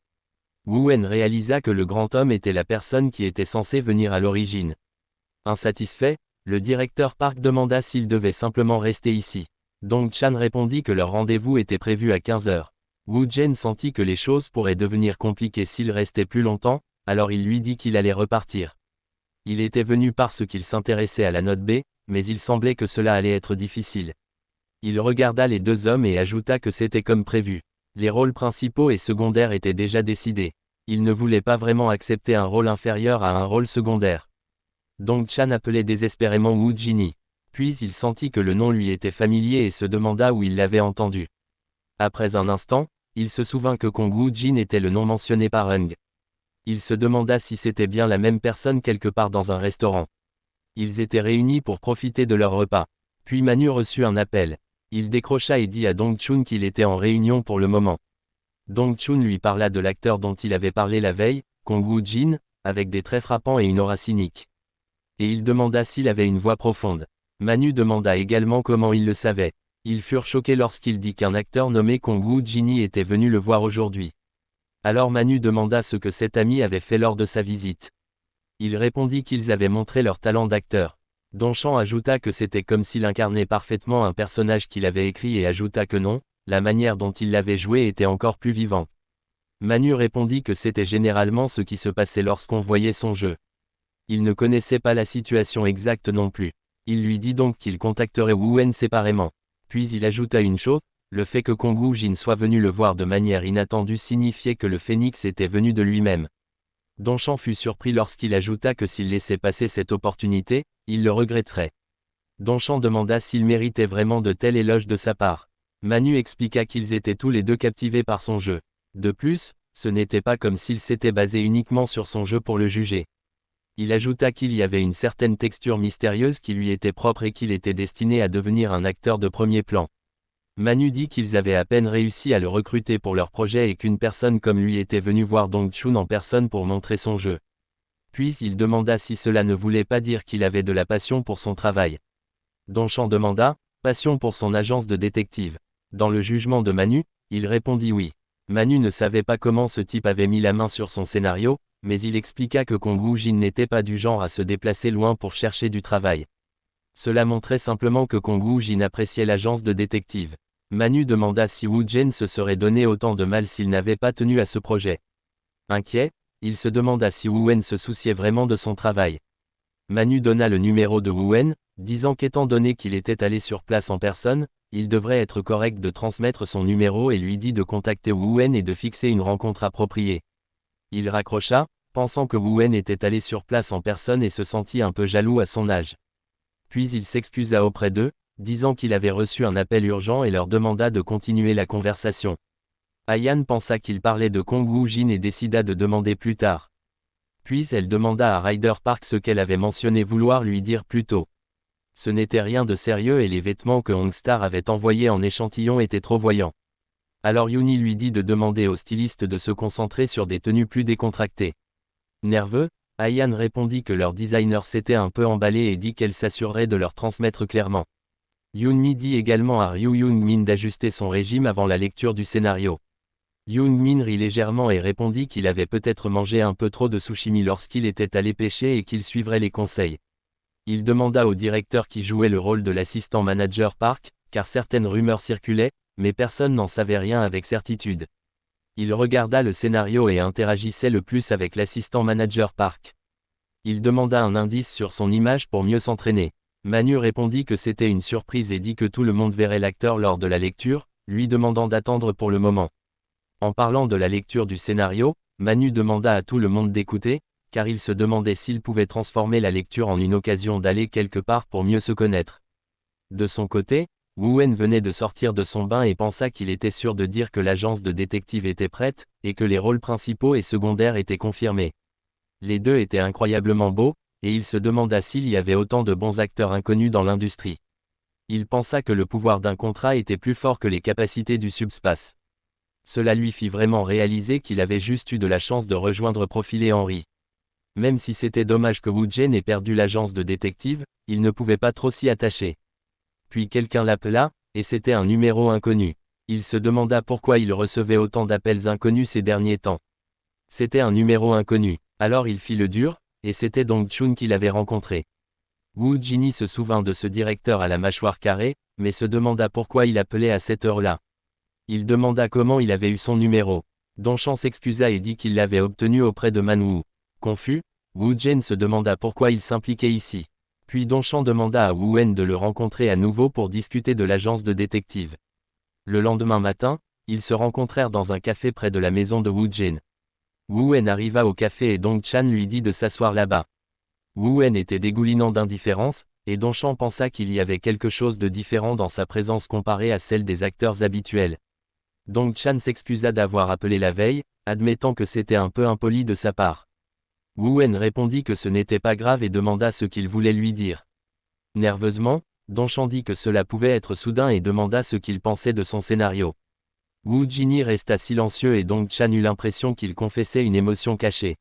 Wu Wen réalisa que le grand homme était la personne qui était censée venir à l'origine. Insatisfait, le directeur Park demanda s'il devait simplement rester ici. Dong Chan répondit que leur rendez-vous était prévu à 15 heures. Wu Jen sentit que les choses pourraient devenir compliquées s'il restait plus longtemps, alors il lui dit qu'il allait repartir. Il était venu parce qu'il s'intéressait à la note B, mais il semblait que cela allait être difficile. Il regarda les deux hommes et ajouta que c'était comme prévu. Les rôles principaux et secondaires étaient déjà décidés. Il ne voulait pas vraiment accepter un rôle inférieur à un rôle secondaire. Dong Chan appelait désespérément Wu Jini. Puis il sentit que le nom lui était familier et se demanda où il l'avait entendu. Après un instant, il se souvint que Kong Wu Jin était le nom mentionné par Hung. Il se demanda si c'était bien la même personne quelque part dans un restaurant. Ils étaient réunis pour profiter de leur repas. Puis Manu reçut un appel. Il décrocha et dit à Dong Chun qu'il était en réunion pour le moment. Dong Chun lui parla de l'acteur dont il avait parlé la veille, Kong Wu Jin, avec des traits frappants et une aura cynique. Et il demanda s'il avait une voix profonde. Manu demanda également comment il le savait. Ils furent choqués lorsqu'il dit qu'un acteur nommé Kong Wu Jini était venu le voir aujourd'hui. Alors Manu demanda ce que cet ami avait fait lors de sa visite. Il répondit qu'ils avaient montré leur talent d'acteur. Donchan ajouta que c'était comme s'il incarnait parfaitement un personnage qu'il avait écrit et ajouta que non, la manière dont il l'avait joué était encore plus vivante. Manu répondit que c'était généralement ce qui se passait lorsqu'on voyait son jeu. Il ne connaissait pas la situation exacte non plus. Il lui dit donc qu'il contacterait Wu Wen séparément. Puis il ajouta une chose, le fait que Kong Wu Jin soit venu le voir de manière inattendue signifiait que le phénix était venu de lui-même. Donchan fut surpris lorsqu'il ajouta que s'il laissait passer cette opportunité, il le regretterait. Donchan demanda s'il méritait vraiment de tels éloges de sa part. Manu expliqua qu'ils étaient tous les deux captivés par son jeu. De plus, ce n'était pas comme s'il s'était basé uniquement sur son jeu pour le juger. Il ajouta qu'il y avait une certaine texture mystérieuse qui lui était propre et qu'il était destiné à devenir un acteur de premier plan. Manu dit qu'ils avaient à peine réussi à le recruter pour leur projet et qu'une personne comme lui était venue voir Dong Chun en personne pour montrer son jeu. Puis il demanda si cela ne voulait pas dire qu'il avait de la passion pour son travail. Donchan demanda, passion pour son agence de détective. Dans le jugement de Manu, il répondit oui. Manu ne savait pas comment ce type avait mis la main sur son scénario, mais il expliqua que Kong Wu Jin n'était pas du genre à se déplacer loin pour chercher du travail. Cela montrait simplement que Kong Wu Jin appréciait l'agence de détective. Manu demanda si Wu Jen se serait donné autant de mal s'il n'avait pas tenu à ce projet. Inquiet, Il se demanda si Wu-Wen se souciait vraiment de son travail. Manu donna le numéro de Wu-Wen, disant qu'étant donné qu'il était allé sur place en personne, il devrait être correct de transmettre son numéro et lui dit de contacter Wu-Wen et de fixer une rencontre appropriée. Il raccrocha, pensant que Wu-Wen était allé sur place en personne et se sentit un peu jaloux à son âge. Puis il s'excusa auprès d'eux, disant qu'il avait reçu un appel urgent et leur demanda de continuer la conversation. Ayan pensa qu'il parlait de Kong Woo-jin et décida de demander plus tard. Puis elle demanda à Ryder Park ce qu'elle avait mentionné vouloir lui dire plus tôt. Ce n'était rien de sérieux et les vêtements que Hongstar avait envoyés en échantillon étaient trop voyants. Alors Yooni lui dit de demander au styliste de se concentrer sur des tenues plus décontractées. Nerveux, Ayan répondit que leur designer s'était un peu emballé et dit qu'elle s'assurerait de leur transmettre clairement. Yoon-mi dit également à Ryu Young-min d'ajuster son régime avant la lecture du scénario. Young-min rit légèrement et répondit qu'il avait peut-être mangé un peu trop de sushimi lorsqu'il était allé pêcher et qu'il suivrait les conseils. Il demanda au directeur qui jouait le rôle de l'assistant manager Park, car certaines rumeurs circulaient, mais personne n'en savait rien avec certitude. Il regarda le scénario et interagissait le plus avec l'assistant manager Park. Il demanda un indice sur son image pour mieux s'entraîner. Manu répondit que c'était une surprise et dit que tout le monde verrait l'acteur lors de la lecture, lui demandant d'attendre pour le moment. En parlant de la lecture du scénario, Manu demanda à tout le monde d'écouter, car il se demandait s'il pouvait transformer la lecture en une occasion d'aller quelque part pour mieux se connaître. De son côté, Wu-Wen venait de sortir de son bain et pensa qu'il était sûr de dire que l'agence de détective était prête, et que les rôles principaux et secondaires étaient confirmés. Les deux étaient incroyablement beaux, et il se demanda s'il y avait autant de bons acteurs inconnus dans l'industrie. Il pensa que le pouvoir d'un contrat était plus fort que les capacités du subspace. Cela lui fit vraiment réaliser qu'il avait juste eu de la chance de rejoindre Profil et Henry. Même si c'était dommage que Woo-Jin ait perdu l'agence de détective, il ne pouvait pas trop s'y attacher. Puis quelqu'un l'appela, et c'était un numéro inconnu. Il se demanda pourquoi il recevait autant d'appels inconnus ces derniers temps. C'était un numéro inconnu. Alors il fit le dur, et c'était donc Chun qu'il avait rencontré. Woo-Jin se souvint de ce directeur à la mâchoire carrée, mais se demanda pourquoi il appelait à cette heure-là. Il demanda comment il avait eu son numéro. Donchan s'excusa et dit qu'il l'avait obtenu auprès de Man-woo. Confus, Woo-Jin se demanda pourquoi il s'impliquait ici. Puis Donchan demanda à Wu-Wen de le rencontrer à nouveau pour discuter de l'agence de détective. Le lendemain matin, ils se rencontrèrent dans un café près de la maison de Woo-Jin. Wu-Wen arriva au café et Dong-chan lui dit de s'asseoir là-bas. Wu-Wen était dégoulinant d'indifférence, et Donchan pensa qu'il y avait quelque chose de différent dans sa présence comparée à celle des acteurs habituels. Dong-chan s'excusa d'avoir appelé la veille, admettant que c'était un peu impoli de sa part. Wu-Wen répondit que ce n'était pas grave et demanda ce qu'il voulait lui dire. Nerveusement, Donchan dit que cela pouvait être soudain et demanda ce qu'il pensait de son scénario. Woo-Jin resta silencieux et Dong-chan eut l'impression qu'il confessait une émotion cachée.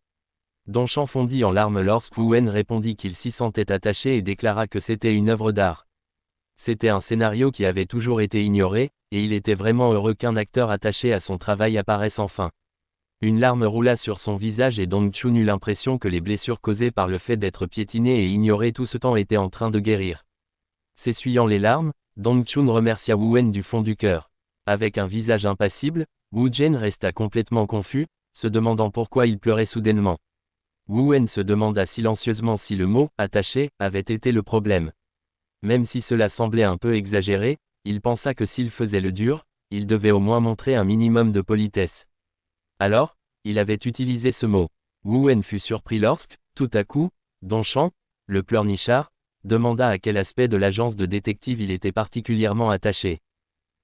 Donchan fondit en larmes lorsque Wu-Wen répondit qu'il s'y sentait attaché et déclara que c'était une œuvre d'art. C'était un scénario qui avait toujours été ignoré, et il était vraiment heureux qu'un acteur attaché à son travail apparaisse enfin. Une larme roula sur son visage et Dong-chun eut l'impression que les blessures causées par le fait d'être piétiné et ignoré tout ce temps étaient en train de guérir. S'essuyant les larmes, Dong-chun remercia Wu-Wen du fond du cœur. Avec un visage impassible, Woo-Jin resta complètement confus, se demandant pourquoi il pleurait soudainement. Wu-Wen se demanda silencieusement si le mot « attaché » avait été le problème. Même si cela semblait un peu exagéré, il pensa que s'il faisait le dur, il devait au moins montrer un minimum de politesse. Alors, il avait utilisé ce mot. Wu-Wen fut surpris lorsque, tout à coup, Donchan, le pleurnichard, demanda à quel aspect de l'agence de détective il était particulièrement attaché.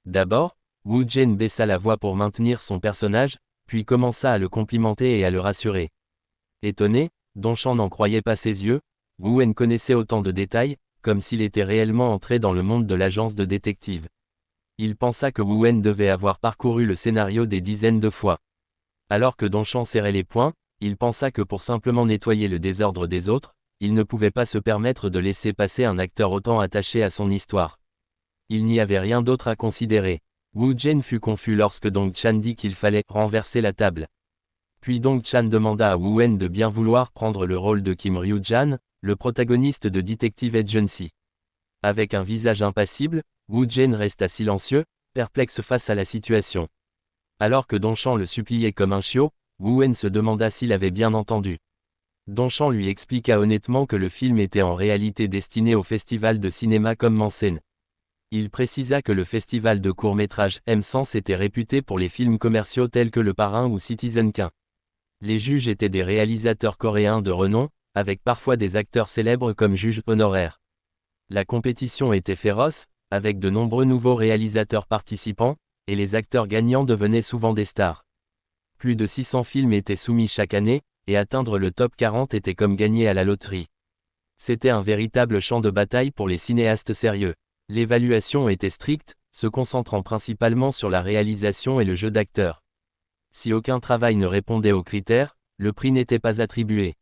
D'abord, Woo-Jin baissa la voix pour maintenir son personnage, puis commença à le complimenter et à le rassurer. Étonné, Donchan n'en croyait pas ses yeux. Wu-Wen connaissait autant de détails, comme s'il était réellement entré dans le monde de l'agence de détective. Il pensa que Wu-Wen devait avoir parcouru le scénario des dizaines de fois. Alors que Donchan serrait les poings, il pensa que pour simplement nettoyer le désordre des autres, il ne pouvait pas se permettre de laisser passer un acteur autant attaché à son histoire. Il n'y avait rien d'autre à considérer. Woo-Jin fut confus lorsque Dong-chan dit qu'il fallait renverser la table. Puis Dong-chan demanda à Wu-Wen de bien vouloir prendre le rôle de Kim Ryu-jan, le protagoniste de Detective Agency. Avec un visage impassible, Woo-Jin resta silencieux, perplexe face à la situation. Alors que Donchan le suppliait comme un chiot, Wu Wen se demanda s'il avait bien entendu. Donchan lui expliqua honnêtement que le film était en réalité destiné au festival de cinéma comme en scène. Il précisa que le festival de court-métrage M100 était réputé pour les films commerciaux tels que Le Parrain ou Citizen Kane. Les juges étaient des réalisateurs coréens de renom, avec parfois des acteurs célèbres comme juges honoraires. La compétition était féroce, avec de nombreux nouveaux réalisateurs participants, et les acteurs gagnants devenaient souvent des stars. Plus de 600 films étaient soumis chaque année, et atteindre le top 40 était comme gagner à la loterie. C'était un véritable champ de bataille pour les cinéastes sérieux. L'évaluation était stricte, se concentrant principalement sur la réalisation et le jeu d'acteur. Si aucun travail ne répondait aux critères, le prix n'était pas attribué.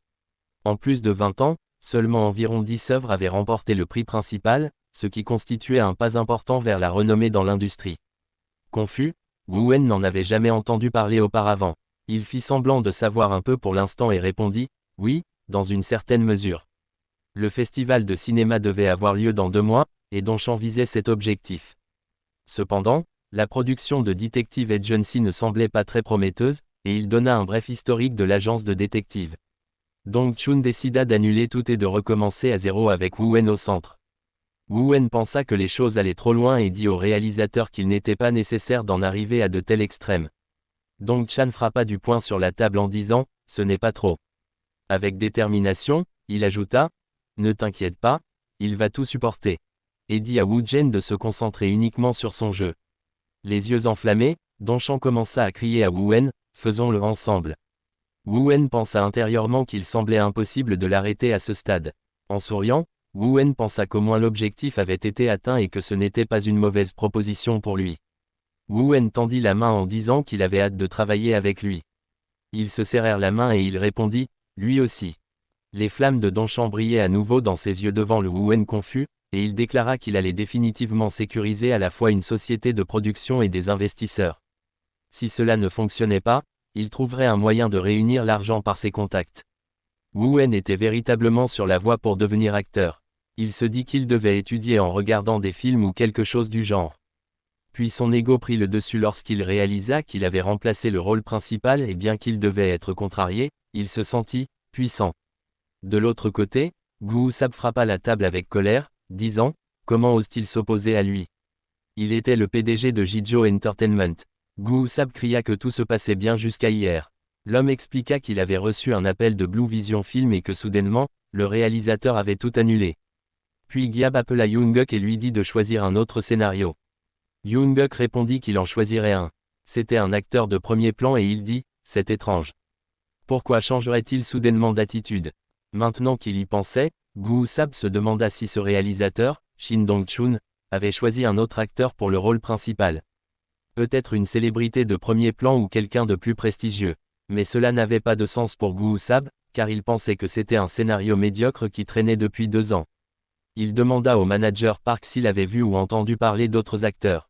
En plus de 20 ans, seulement environ 10 œuvres avaient remporté le prix principal, ce qui constituait un pas important vers la renommée dans l'industrie. Confus, Wu Wen n'en avait jamais entendu parler auparavant. Il fit semblant de savoir un peu pour l'instant et répondit « Oui, dans une certaine mesure ». Le festival de cinéma devait avoir lieu dans 2 mois, et Donchan visait cet objectif. Cependant, la production de Detective Agency ne semblait pas très prometteuse, et il donna un bref historique de l'agence de détectives. Dong-chun décida d'annuler tout et de recommencer à zéro avec Wu Wen au centre. Wu Wen pensa que les choses allaient trop loin et dit au réalisateur qu'il n'était pas nécessaire d'en arriver à de tels extrêmes. Dong-chan frappa du poing sur la table en disant « Ce n'est pas trop ». Avec détermination, il ajouta « Ne t'inquiète pas, il va tout supporter », et dit à Wu Jen de se concentrer uniquement sur son jeu. Les yeux enflammés, Donchan commença à crier à Wu Wen « Faisons-le ensemble ». Wu Wen pensa intérieurement qu'il semblait impossible de l'arrêter à ce stade. En souriant, Wu Wen pensa qu'au moins l'objectif avait été atteint et que ce n'était pas une mauvaise proposition pour lui. Wu Wen tendit la main en disant qu'il avait hâte de travailler avec lui. Ils se serrèrent la main et il répondit « Lui aussi ». Les flammes de Donchan brillaient à nouveau dans ses yeux devant le Wu Wen confus, et il déclara qu'il allait définitivement sécuriser à la fois une société de production et des investisseurs. Si cela ne fonctionnait pas, il trouverait un moyen de réunir l'argent par ses contacts. Wu Wen était véritablement sur la voie pour devenir acteur. Il se dit qu'il devait étudier en regardant des films ou quelque chose du genre. Puis son ego prit le dessus lorsqu'il réalisa qu'il avait remplacé le rôle principal et bien qu'il devait être contrarié, il se sentit puissant. De l'autre côté, Gu Sab frappa la table avec colère, disant « Comment ose-t-il s'opposer à lui ?» Il était le PDG de Jijo Entertainment. Gu Sab cria que tout se passait bien jusqu'à hier. L'homme expliqua qu'il avait reçu un appel de Blue Vision Film et que soudainement, le réalisateur avait tout annulé. Puis Gyab appela Yoon-guk et lui dit de choisir un autre scénario. Yoon-guk répondit qu'il en choisirait un. C'était un acteur de premier plan et il dit « C'est étrange. Pourquoi changerait-il soudainement d'attitude ?» Maintenant qu'il y pensait, Gu Sab se demanda si ce réalisateur, Shin Dong-chun, avait choisi un autre acteur pour le rôle principal. Peut-être une célébrité de premier plan ou quelqu'un de plus prestigieux. Mais cela n'avait pas de sens pour Gu Sab, car il pensait que c'était un scénario médiocre qui traînait depuis 2 ans. Il demanda au manager Park s'il avait vu ou entendu parler d'autres acteurs.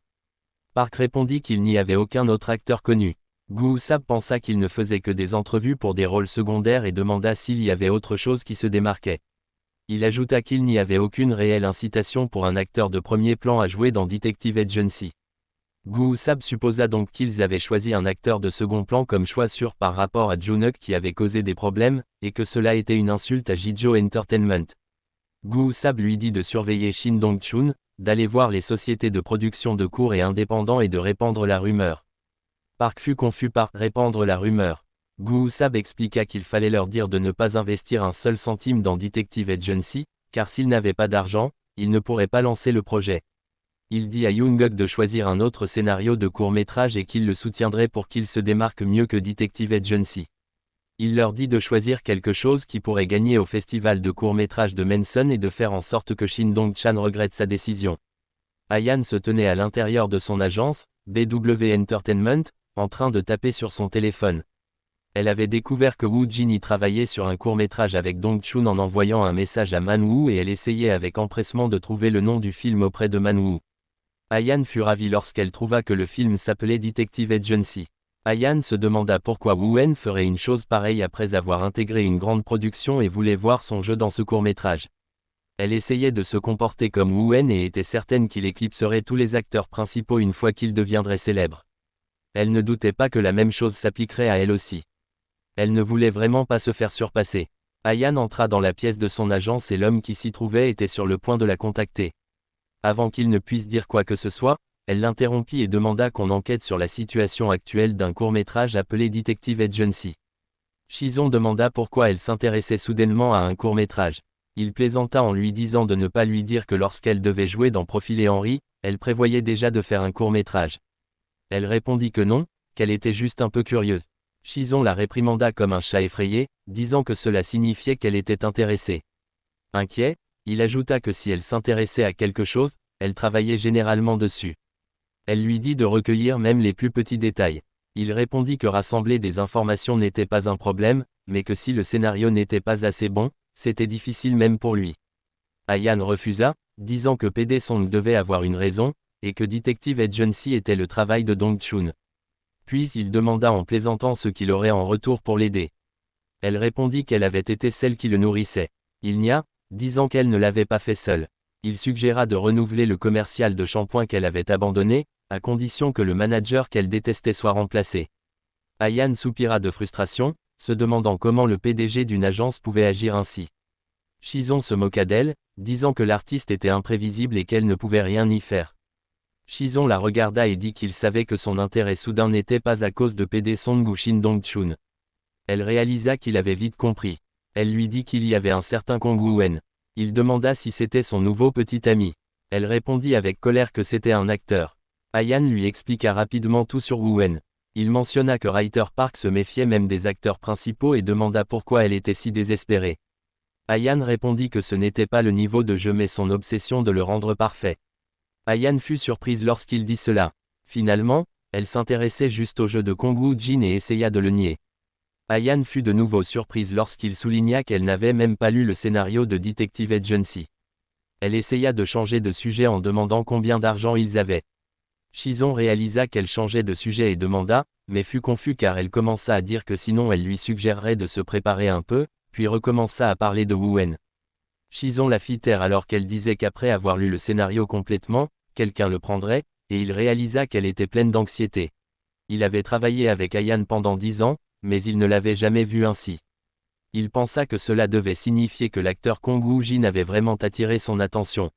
Park répondit qu'il n'y avait aucun autre acteur connu. Gu Sab pensa qu'il ne faisait que des entrevues pour des rôles secondaires et demanda s'il y avait autre chose qui se démarquait. Il ajouta qu'il n'y avait aucune réelle incitation pour un acteur de premier plan à jouer dans Detective Agency. Gu Sab supposa donc qu'ils avaient choisi un acteur de second plan comme choix sûr par rapport à Joon-uk qui avait causé des problèmes, et que cela était une insulte à Jijo Entertainment. Gu Sab lui dit de surveiller Shin Dong-chun, d'aller voir les sociétés de production de courts et indépendants et de répandre la rumeur. Park fut confus par « répandre la rumeur ». Gu Sab expliqua qu'il fallait leur dire de ne pas investir un seul centime dans Detective Agency, car s'ils n'avaient pas d'argent, ils ne pourraient pas lancer le projet. Il dit à Yoon-guk de choisir un autre scénario de court-métrage et qu'il le soutiendrait pour qu'il se démarque mieux que Detective Agency. Il leur dit de choisir quelque chose qui pourrait gagner au festival de court-métrage de Manson et de faire en sorte que Shin Dong-chan regrette sa décision. Ayan se tenait à l'intérieur de son agence, BW Entertainment, en train de taper sur son téléphone. Elle avait découvert que Woo Jin y travaillait sur un court-métrage avec Dong-chun en envoyant un message à Man-woo et elle essayait avec empressement de trouver le nom du film auprès de Man-woo. Ayan fut ravie lorsqu'elle trouva que le film s'appelait Detective Agency. Ayan se demanda pourquoi Woo Wen ferait une chose pareille après avoir intégré une grande production et voulait voir son jeu dans ce court-métrage. Elle essayait de se comporter comme Woo Wen et était certaine qu'il éclipserait tous les acteurs principaux une fois qu'il deviendrait célèbre. Elle ne doutait pas que la même chose s'appliquerait à elle aussi. Elle ne voulait vraiment pas se faire surpasser. Ayan entra dans la pièce de son agence et l'homme qui s'y trouvait était sur le point de la contacter. Avant qu'il ne puisse dire quoi que ce soit, elle l'interrompit et demanda qu'on enquête sur la situation actuelle d'un court-métrage appelé Detective Agency. Shizon demanda pourquoi elle s'intéressait soudainement à un court-métrage. Il plaisanta en lui disant de ne pas lui dire que lorsqu'elle devait jouer dans Profil et Henry, elle prévoyait déjà de faire un court-métrage. Elle répondit que non, qu'elle était juste un peu curieuse. Shizon la réprimanda comme un chat effrayé, disant que cela signifiait qu'elle était intéressée. Inquiet, il ajouta que si elle s'intéressait à quelque chose, elle travaillait généralement dessus. Elle lui dit de recueillir même les plus petits détails. Il répondit que rassembler des informations n'était pas un problème, mais que si le scénario n'était pas assez bon, c'était difficile même pour lui. Ayan refusa, disant que PD Song devait avoir une raison, et que Detective Agency était le travail de Dong Chun. Puis il demanda en plaisantant ce qu'il aurait en retour pour l'aider. Elle répondit qu'elle avait été celle qui le nourrissait. Il nia, disant qu'elle ne l'avait pas fait seule. Il suggéra de renouveler le commercial de shampoing qu'elle avait abandonné, à condition que le manager qu'elle détestait soit remplacé. Ayan soupira de frustration, se demandant comment le PDG d'une agence pouvait agir ainsi. Shizon se moqua d'elle, disant que l'artiste était imprévisible et qu'elle ne pouvait rien y faire. Shizon la regarda et dit qu'il savait que son intérêt soudain n'était pas à cause de PD Song ou Shin Dong-chun. Elle réalisa qu'il avait vite compris. Elle lui dit qu'il y avait un certain Kong Woo-en. Il demanda si c'était son nouveau petit ami. Elle répondit avec colère que c'était un acteur. Ayan lui expliqua rapidement tout sur Woo-en. Il mentionna que Ryder Park se méfiait même des acteurs principaux et demanda pourquoi elle était si désespérée. Ayan répondit que ce n'était pas le niveau de jeu mais son obsession de le rendre parfait. Ayan fut surprise lorsqu'il dit cela. Finalement, elle s'intéressait juste au jeu de Kong Woo-jin et essaya de le nier. Ayan fut de nouveau surprise lorsqu'il souligna qu'elle n'avait même pas lu le scénario de Detective Agency. Elle essaya de changer de sujet en demandant combien d'argent ils avaient. Shizon réalisa qu'elle changeait de sujet et demanda, mais fut confus car elle commença à dire que sinon elle lui suggérerait de se préparer un peu, puis recommença à parler de Woo-en. Shizon la fit taire alors qu'elle disait qu'après avoir lu le scénario complètement, quelqu'un le prendrait, et il réalisa qu'elle était pleine d'anxiété. Il avait travaillé avec Ayan pendant 10 ans, mais il ne l'avait jamais vue ainsi. Il pensa que cela devait signifier que l'acteur Kong Woo-jin avait vraiment attiré son attention.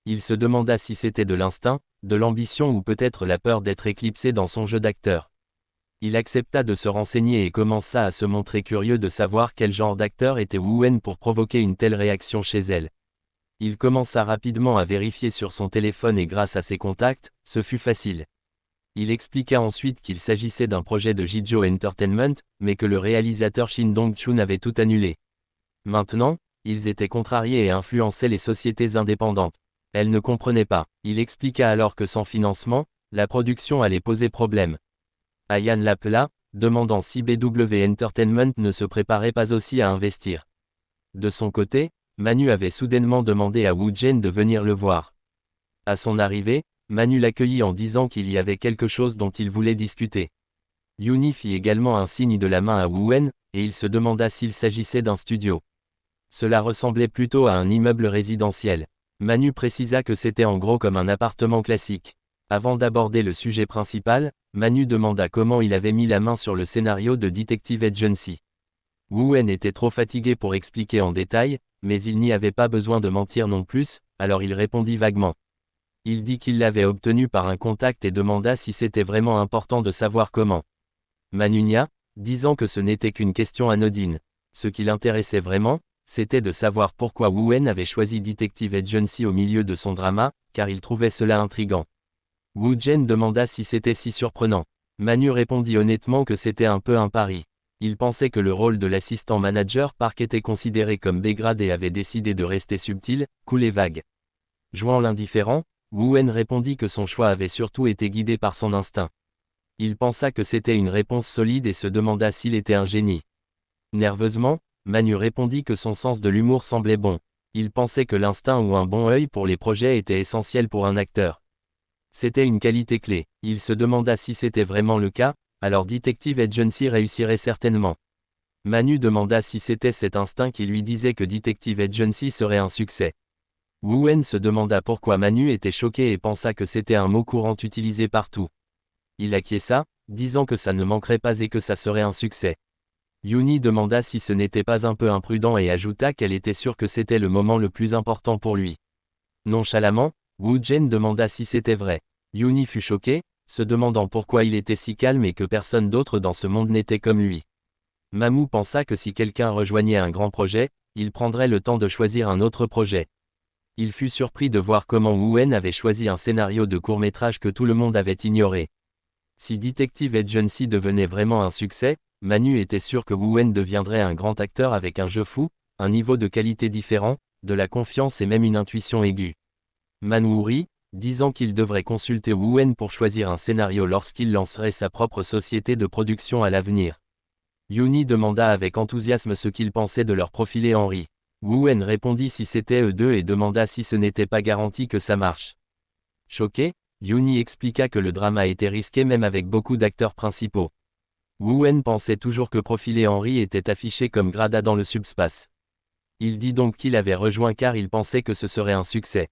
Il se demanda si c'était de l'instinct, de l'ambition ou peut-être la peur d'être éclipsé dans son jeu d'acteur. Il accepta de se renseigner et commença à se montrer curieux de savoir quel genre d'acteur était Woo-en pour provoquer une telle réaction chez elle. Il commença rapidement à vérifier sur son téléphone et grâce à ses contacts, ce fut facile. Il expliqua ensuite qu'il s'agissait d'un projet de Jijo Entertainment, mais que le réalisateur Shin Dong-chun avait tout annulé. Maintenant, ils étaient contrariés et influençaient les sociétés indépendantes. Elle ne comprenait pas. Il expliqua alors que sans financement, la production allait poser problème. Ayan l'appela, demandant si BW Entertainment ne se préparait pas aussi à investir. De son côté, Manu avait soudainement demandé à Woo-jin de venir le voir. À son arrivée, Manu l'accueillit en disant qu'il y avait quelque chose dont il voulait discuter. Yooni fit également un signe de la main à Woo-en, et il se demanda s'il s'agissait d'un studio. Cela ressemblait plutôt à un immeuble résidentiel. Manu précisa que c'était en gros comme un appartement classique. Avant d'aborder le sujet principal, Manu demanda comment il avait mis la main sur le scénario de Detective Agency. Woo-en était trop fatigué pour expliquer en détail, mais il n'y avait pas besoin de mentir non plus, alors il répondit vaguement. Il dit qu'il l'avait obtenu par un contact et demanda si c'était vraiment important de savoir comment. Manu nia, disant que ce n'était qu'une question anodine. Ce qui l'intéressait vraiment, c'était de savoir pourquoi Woo-en avait choisi Detective Agency au milieu de son drama, car il trouvait cela intriguant. Woo-jin demanda si c'était si surprenant. Manu répondit honnêtement que c'était un peu un pari. Il pensait que le rôle de l'assistant manager Park était considéré comme dégradé et avait décidé de rester subtil, cool et vague. Jouant l'indifférent, Woo-en répondit que son choix avait surtout été guidé par son instinct. Il pensa que c'était une réponse solide et se demanda s'il était un génie. Nerveusement, Manu répondit que son sens de l'humour semblait bon. Il pensait que l'instinct ou un bon œil pour les projets était essentiel pour un acteur. C'était une qualité clé. Il se demanda si c'était vraiment le cas, alors Detective Agency réussirait certainement. Manu demanda si c'était cet instinct qui lui disait que Detective Agency serait un succès. Woo-en se demanda pourquoi Manu était choqué et pensa que c'était un mot courant utilisé partout. Il acquiesça, disant que ça ne manquerait pas et que ça serait un succès. Yooni demanda si ce n'était pas un peu imprudent et ajouta qu'elle était sûre que c'était le moment le plus important pour lui. Nonchalamment, Woo Jen demanda si c'était vrai. Yooni fut choqué, se demandant pourquoi il était si calme et que personne d'autre dans ce monde n'était comme lui. Mamu pensa que si quelqu'un rejoignait un grand projet, il prendrait le temps de choisir un autre projet. Il fut surpris de voir comment Woo-en avait choisi un scénario de court-métrage que tout le monde avait ignoré. Si Detective Agency devenait vraiment un succès, Manu était sûr que Woo-en deviendrait un grand acteur avec un jeu fou, un niveau de qualité différent, de la confiance et même une intuition aiguë. Manu rit, disant qu'il devrait consulter Woo-en pour choisir un scénario lorsqu'il lancerait sa propre société de production à l'avenir. Yooni demanda avec enthousiasme ce qu'il pensait de leur profil et Henry. Woo-en répondit si c'était eux deux et demanda si ce n'était pas garanti que ça marche. Choqué, Yooni expliqua que le drama était risqué même avec beaucoup d'acteurs principaux. Woo-en pensait toujours que Profil et Henry était affiché comme Grada dans le subspace. Il dit donc qu'il avait rejoint car il pensait que ce serait un succès.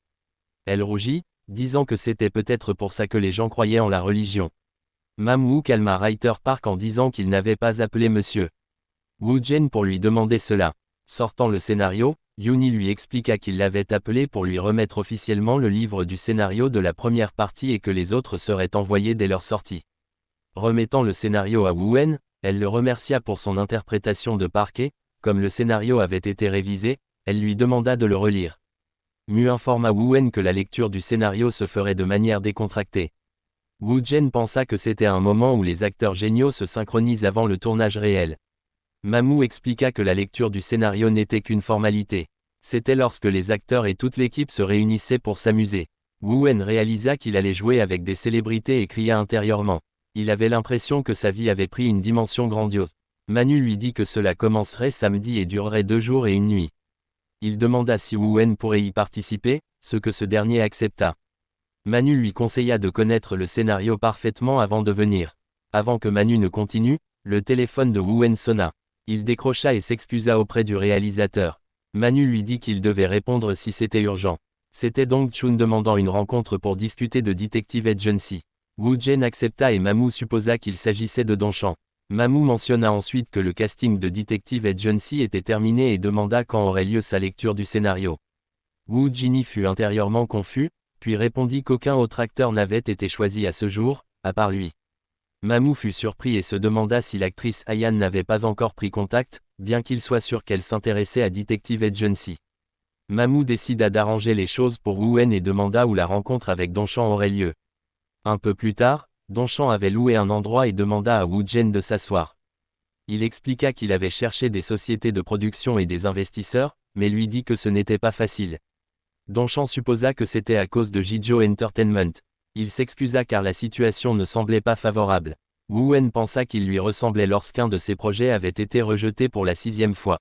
Elle rougit, disant que c'était peut-être pour ça que les gens croyaient en la religion. Mam-woo calma Ryder Park en disant qu'il n'avait pas appelé Monsieur Woo-jen pour lui demander cela. Sortant le scénario, Yooni lui expliqua qu'il l'avait appelé pour lui remettre officiellement le livre du scénario de la première partie et que les autres seraient envoyés dès leur sortie. Remettant le scénario à Woo-en, elle le remercia pour son interprétation de Park et, comme le scénario avait été révisé, elle lui demanda de le relire. Mu informa Woo-en que la lecture du scénario se ferait de manière décontractée. Woo-jen pensa que c'était un moment où les acteurs géniaux se synchronisent avant le tournage réel. Mamu expliqua que la lecture du scénario n'était qu'une formalité. C'était lorsque les acteurs et toute l'équipe se réunissaient pour s'amuser. Woo-en réalisa qu'il allait jouer avec des célébrités et cria intérieurement. Il avait l'impression que sa vie avait pris une dimension grandiose. Manu lui dit que cela commencerait samedi et durerait 2 jours et une nuit. Il demanda si Woo-en pourrait y participer, ce que ce dernier accepta. Manu lui conseilla de connaître le scénario parfaitement avant de venir. Avant que Manu ne continue, le téléphone de Woo-en sonna. Il décrocha et s'excusa auprès du réalisateur. Manu lui dit qu'il devait répondre si c'était urgent. C'était donc Chun demandant une rencontre pour discuter de Detective Agency. Woo-jen accepta et Mamu supposa qu'il s'agissait de Donchan. Mamu mentionna ensuite que le casting de Detective Agency était terminé et demanda quand aurait lieu sa lecture du scénario. Woo-jin fut intérieurement confus, puis répondit qu'aucun autre acteur n'avait été choisi à ce jour, à part lui. Mamu fut surpris et se demanda si l'actrice Ayan n'avait pas encore pris contact, bien qu'il soit sûr qu'elle s'intéressait à Detective Agency. Mamu décida d'arranger les choses pour Woo-en et demanda où la rencontre avec Donchan aurait lieu. Un peu plus tard, Donchan avait loué un endroit et demanda à Woo-jen de s'asseoir. Il expliqua qu'il avait cherché des sociétés de production et des investisseurs, mais lui dit que ce n'était pas facile. Donchan supposa que c'était à cause de Jijo Entertainment. Il s'excusa car la situation ne semblait pas favorable. Woo-en pensa qu'il lui ressemblait lorsqu'un de ses projets avait été rejeté pour la 6e fois.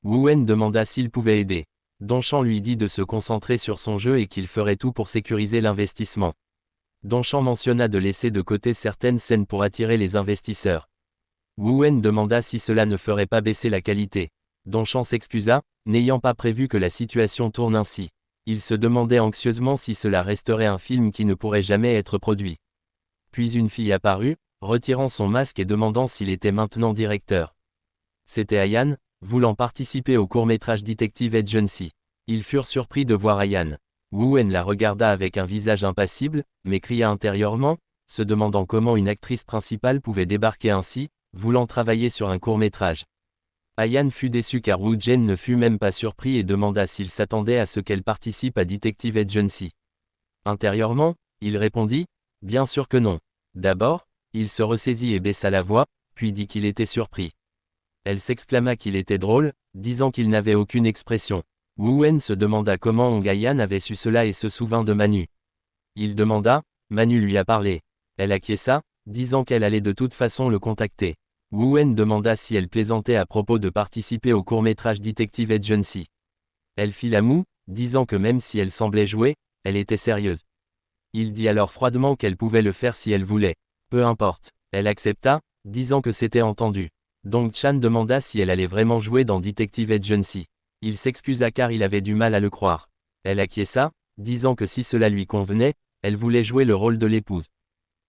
Woo-en demanda s'il pouvait aider. Donchan lui dit de se concentrer sur son jeu et qu'il ferait tout pour sécuriser l'investissement. Donchan mentionna de laisser de côté certaines scènes pour attirer les investisseurs. Woo-en demanda si cela ne ferait pas baisser la qualité. Donchan s'excusa, n'ayant pas prévu que la situation tourne ainsi. Il se demandait anxieusement si cela resterait un film qui ne pourrait jamais être produit. Puis une fille apparut, retirant son masque et demandant s'il était maintenant directeur. C'était Ayan, voulant participer au court-métrage Detective Agency. Ils furent surpris de voir Ayan. Woo-en la regarda avec un visage impassible, mais cria intérieurement, se demandant comment une actrice principale pouvait débarquer ainsi, voulant travailler sur un court-métrage. Ayan fut déçu car Woo-jen ne fut même pas surpris et demanda s'il s'attendait à ce qu'elle participe à Detective Agency. Intérieurement, il répondit « Bien sûr que non ». D'abord, il se ressaisit et baissa la voix, puis dit qu'il était surpris. Elle s'exclama qu'il était drôle, disant qu'il n'avait aucune expression. Woo-en se demanda comment Hong Ayan avait su cela et se souvint de Manu. Il demanda « Manu lui a parlé ». Elle acquiesça, disant qu'elle allait de toute façon le contacter. Woo-en demanda si elle plaisantait à propos de participer au court-métrage Detective Agency. Elle fit la moue, disant que même si elle semblait jouer, elle était sérieuse. Il dit alors froidement qu'elle pouvait le faire si elle voulait. Peu importe. Elle accepta, disant que c'était entendu. Dong-chan demanda si elle allait vraiment jouer dans Detective Agency. Il s'excusa car il avait du mal à le croire. Elle acquiesça, disant que si cela lui convenait, elle voulait jouer le rôle de l'épouse.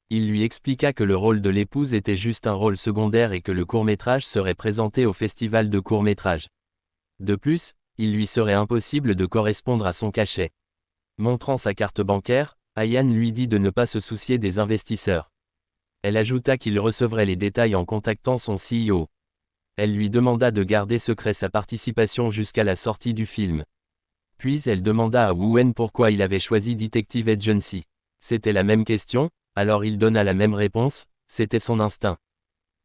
Il lui expliqua que le rôle de l'épouse était juste un rôle secondaire et que le court-métrage serait présenté au festival de court-métrage. De plus, il lui serait impossible de correspondre à son cachet. Montrant sa carte bancaire, Ayan lui dit de ne pas se soucier des investisseurs. Elle ajouta qu'il recevrait les détails en contactant son CEO. Elle lui demanda de garder secret sa participation jusqu'à la sortie du film. Puis elle demanda à Woo-en pourquoi il avait choisi Detective Agency. C'était la même question, alors il donna la même réponse, c'était son instinct.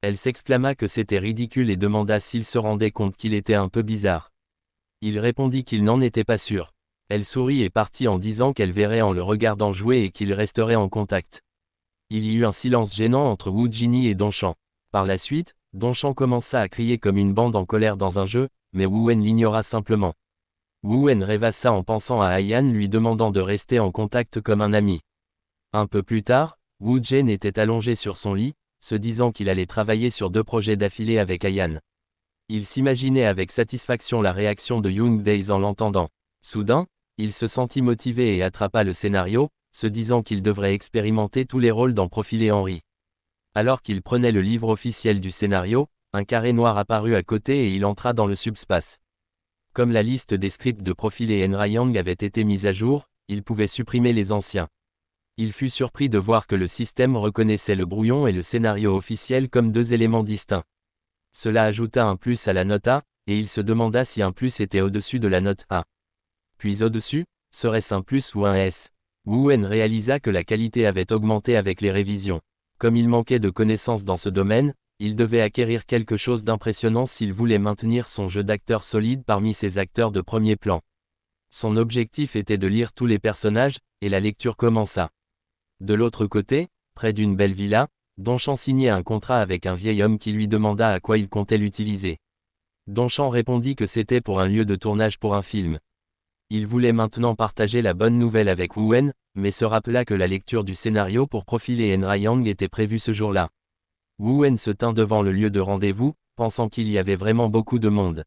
Elle s'exclama que c'était ridicule et demanda s'il se rendait compte qu'il était un peu bizarre. Il répondit qu'il n'en était pas sûr. Elle sourit et partit en disant qu'elle verrait en le regardant jouer et qu'ils resteraient en contact. Il y eut un silence gênant entre Woo Jin-hee et Donchan. Par la suite, Donchan commença à crier comme une bande en colère dans un jeu, mais Woo-en l'ignora simplement. Woo-en rêvassa en pensant à Ayan lui demandant de rester en contact comme un ami. Un peu plus tard, Woo Jin était allongé sur son lit, se disant qu'il allait travailler sur 2 projets d'affilée avec Ayan. Il s'imaginait avec satisfaction la réaction de Young Dae en l'entendant. Soudain, il se sentit motivé et attrapa le scénario, se disant qu'il devrait expérimenter tous les rôles dans Profil et Henry. Alors qu'il prenait le livre officiel du scénario, un carré noir apparut à côté et il entra dans le subspace. Comme la liste des scripts de Profil et Enrayang avait été mise à jour, il pouvait supprimer les anciens. Il fut surpris de voir que le système reconnaissait le brouillon et le scénario officiel comme 2 éléments distincts. Cela ajouta un plus à la note A, et il se demanda si un plus était au-dessus de la note A. Puis au-dessus, serait-ce un plus ou un S? Woo-en réalisa que la qualité avait augmenté avec les révisions. Comme il manquait de connaissances dans ce domaine, il devait acquérir quelque chose d'impressionnant s'il voulait maintenir son jeu d'acteur solide parmi ses acteurs de premier plan. Son objectif était de lire tous les personnages, et la lecture commença. De l'autre côté, près d'une belle villa, Donchan signait un contrat avec un vieil homme qui lui demanda à quoi il comptait l'utiliser. Donchan répondit que c'était pour un lieu de tournage pour un film. Il voulait maintenant partager la bonne nouvelle avec Woo-en, mais se rappela que la lecture du scénario pour Profil et Enrayang était prévue ce jour-là. Woo-en se tint devant le lieu de rendez-vous, pensant qu'il y avait vraiment beaucoup de monde.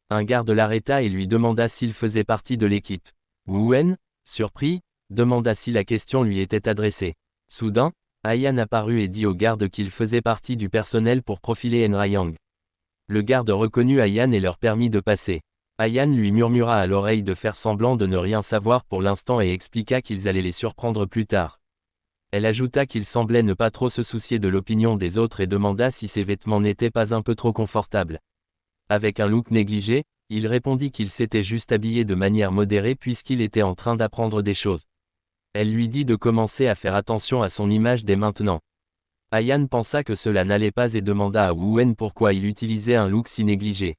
Un garde l'arrêta et lui demanda s'il faisait partie de l'équipe. Woo-en, surpris, demanda si la question lui était adressée. Soudain, Ayan apparut et dit au garde qu'il faisait partie du personnel pour profiler Enrayang. Le garde reconnut Ayan et leur permit de passer. Ayan lui murmura à l'oreille de faire semblant de ne rien savoir pour l'instant et expliqua qu'ils allaient les surprendre plus tard. Elle ajouta qu'il semblait ne pas trop se soucier de l'opinion des autres et demanda si ses vêtements n'étaient pas un peu trop confortables. Avec un look négligé, il répondit qu'il s'était juste habillé de manière modérée puisqu'il était en train d'apprendre des choses. Elle lui dit de commencer à faire attention à son image dès maintenant. Ayan pensa que cela n'allait pas et demanda à Woo-en pourquoi il utilisait un look si négligé.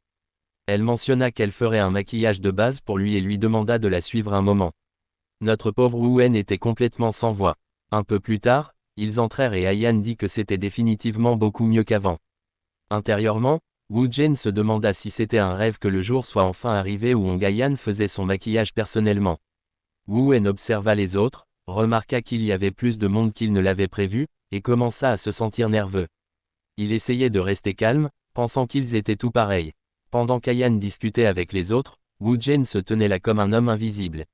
Elle mentionna qu'elle ferait un maquillage de base pour lui et lui demanda de la suivre un moment. Notre pauvre Woo-en était complètement sans voix. Un peu plus tard, ils entrèrent et Ayan dit que c'était définitivement beaucoup mieux qu'avant. Intérieurement, Woo Jin se demanda si c'était un rêve que le jour soit enfin arrivé où Ayan faisait son maquillage personnellement. Woo-en observa les autres, remarqua qu'il y avait plus de monde qu'il ne l'avait prévu, et commença à se sentir nerveux. Il essayait de rester calme, pensant qu'ils étaient tout pareils. Pendant qu'Ayan discutait avec les autres, Woo Jin se tenait là comme un homme invisible.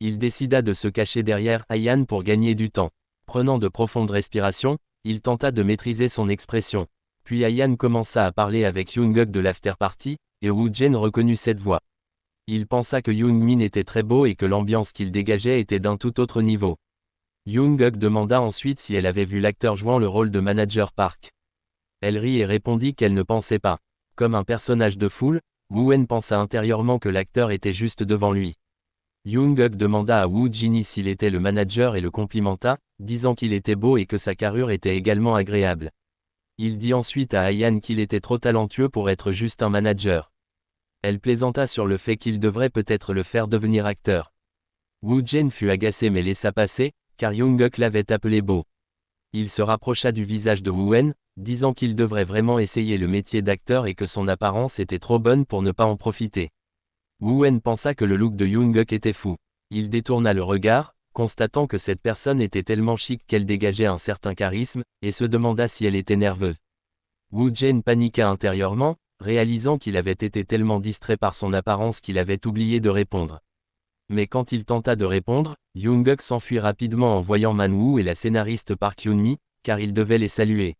Il décida de se cacher derrière Ayan pour gagner du temps. Prenant de profondes respirations, il tenta de maîtriser son expression. Puis Ayan commença à parler avec Young-guk de l'after-party, et Woo Jin reconnut cette voix. Il pensa que Young-min était très beau et que l'ambiance qu'il dégageait était d'un tout autre niveau. Young-guk demanda ensuite si elle avait vu l'acteur jouant le rôle de manager Park. Elle rit et répondit qu'elle ne pensait pas. Comme un personnage de foule, Woo-en pensa intérieurement que l'acteur était juste devant lui. Young-guk demanda à Woo Jin-hee s'il était le manager et le complimenta, disant qu'il était beau et que sa carrure était également agréable. Il dit ensuite à Ayan qu'il était trop talentueux pour être juste un manager. Elle plaisanta sur le fait qu'il devrait peut-être le faire devenir acteur. Woo Jin fut agacé mais laissa passer, car Young-guk l'avait appelé beau. Il se rapprocha du visage de Woo-en, disant qu'il devrait vraiment essayer le métier d'acteur et que son apparence était trop bonne pour ne pas en profiter. Woo-en pensa que le look de Young-guk était fou. Il détourna le regard, constatant que cette personne était tellement chic qu'elle dégageait un certain charisme, et se demanda si elle était nerveuse. Woo Jin paniqua intérieurement, réalisant qu'il avait été tellement distrait par son apparence qu'il avait oublié de répondre. Mais quand il tenta de répondre, Young-guk s'enfuit rapidement en voyant Man-woo et la scénariste Park Hyun-mi, car il devait les saluer.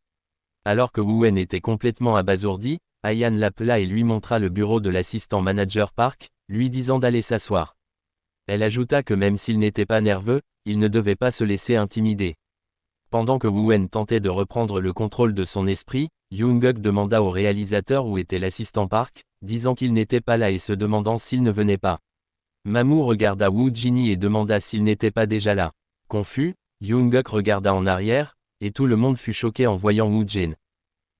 Alors que Woo-en était complètement abasourdi, Ayan l'appela et lui montra le bureau de l'assistant manager Park, lui disant d'aller s'asseoir. Elle ajouta que même s'il n'était pas nerveux, il ne devait pas se laisser intimider. Pendant que Woo-en tentait de reprendre le contrôle de son esprit, Young-guk demanda au réalisateur où était l'assistant Park, disant qu'il n'était pas là et se demandant s'il ne venait pas. Mamu regarda Woo Jin-hee et demanda s'il n'était pas déjà là. Confus, Young-guk regarda en arrière, et tout le monde fut choqué en voyant Woo Jin.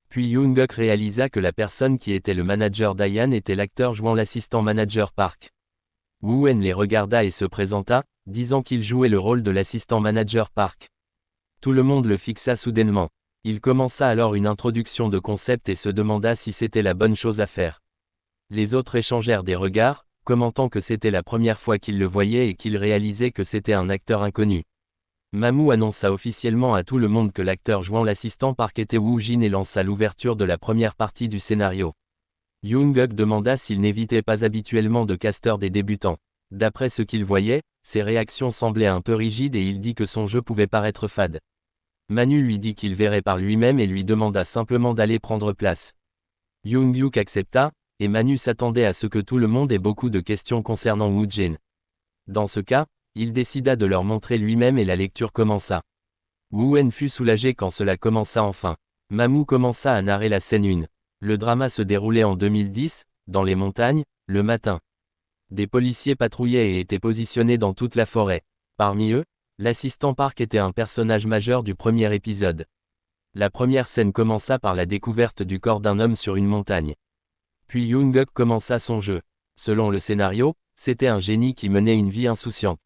Puis Young-guk réalisa que la personne qui était le manager d'Ayan était l'acteur jouant l'assistant manager Park. Woo-en les regarda et se présenta, disant qu'il jouait le rôle de l'assistant manager Park. Tout le monde le fixa soudainement. Il commença alors une introduction de concept et se demanda si c'était la bonne chose à faire. Les autres échangèrent des regards, commentant que c'était la première fois qu'ils le voyaient et qu'ils réalisaient que c'était un acteur inconnu. Mamu annonça officiellement à tout le monde que l'acteur jouant l'assistant Park était Woo Jin et lança l'ouverture de la première partie du scénario. Young-guk demanda s'il n'évitait pas habituellement de caster des débutants. D'après ce qu'il voyait, ses réactions semblaient un peu rigides et il dit que son jeu pouvait paraître fade. Manu lui dit qu'il verrait par lui-même et lui demanda simplement d'aller prendre place. Young-guk accepta, et Manu s'attendait à ce que tout le monde ait beaucoup de questions concernant Woo Jin. Dans ce cas, il décida de leur montrer lui-même et la lecture commença. Woo-en fut soulagé quand cela commença enfin. Mamu commença à narrer la scène 1. Le drama se déroulait en 2010, dans les montagnes, le matin. Des policiers patrouillaient et étaient positionnés dans toute la forêt. Parmi eux, l'assistant Park était un personnage majeur du premier épisode. La première scène commença par la découverte du corps d'un homme sur une montagne. Puis Young-guk commença son jeu. Selon le scénario, c'était un génie qui menait une vie insouciante.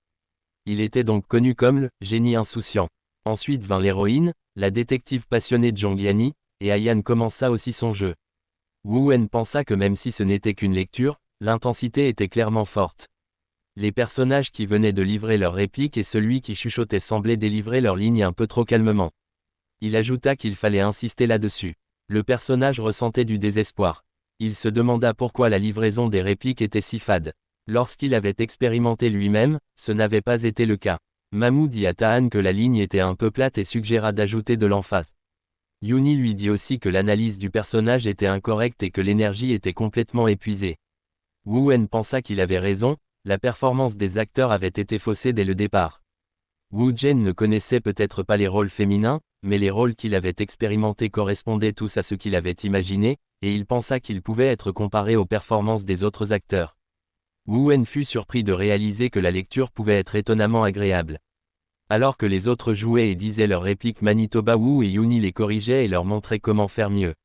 Il était donc connu comme le « génie insouciant ». Ensuite vint l'héroïne, la détective passionnée Jong Yani, et Ayan commença aussi son jeu. Woo-en pensa que même si ce n'était qu'une lecture, l'intensité était clairement forte. Les personnages qui venaient de livrer leurs répliques et celui qui chuchotait semblaient délivrer leurs lignes un peu trop calmement. Il ajouta qu'il fallait insister là-dessus. Le personnage ressentait du désespoir. Il se demanda pourquoi la livraison des répliques était si fade. Lorsqu'il avait expérimenté lui-même, ce n'avait pas été le cas. Mamu dit à Tahan que la ligne était un peu plate et suggéra d'ajouter de l'emphase. Yooni lui dit aussi que l'analyse du personnage était incorrecte et que l'énergie était complètement épuisée. Woo-en pensa qu'il avait raison, la performance des acteurs avait été faussée dès le départ. Woo Jin ne connaissait peut-être pas les rôles féminins, mais les rôles qu'il avait expérimentés correspondaient tous à ce qu'il avait imaginé, et il pensa qu'il pouvait être comparé aux performances des autres acteurs. Woo-en fut surpris de réaliser que la lecture pouvait être étonnamment agréable. Alors que les autres jouaient et disaient leurs répliques, Manitoba Woo et Yooni les corrigeaient et leur montraient comment faire mieux.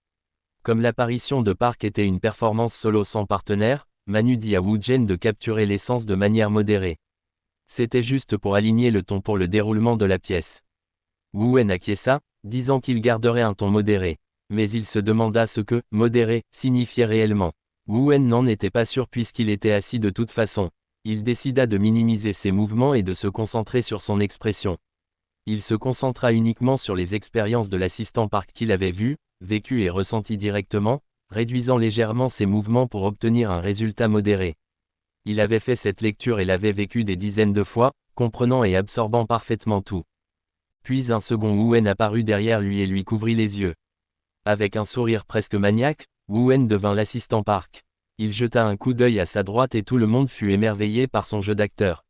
Comme l'apparition de Park était une performance solo sans partenaire, Manu dit à Woo Jin de capturer l'essence de manière modérée. C'était juste pour aligner le ton pour le déroulement de la pièce. Woo-en acquiesça, disant qu'il garderait un ton modéré. Mais il se demanda ce que « modéré » signifiait réellement. Woo-en n'en était pas sûr puisqu'il était assis de toute façon. Il décida de minimiser ses mouvements et de se concentrer sur son expression. Il se concentra uniquement sur les expériences de l'assistant Park qu'il avait vues, vécues et ressenties directement, réduisant légèrement ses mouvements pour obtenir un résultat modéré. Il avait fait cette lecture et l'avait vécue des dizaines de fois, comprenant et absorbant parfaitement tout. Puis un second Woo-en apparut derrière lui et lui couvrit les yeux. Avec un sourire presque maniaque, Woo-en devint l'assistant Park. Il jeta un coup d'œil à sa droite et tout le monde fut émerveillé par son jeu d'acteur.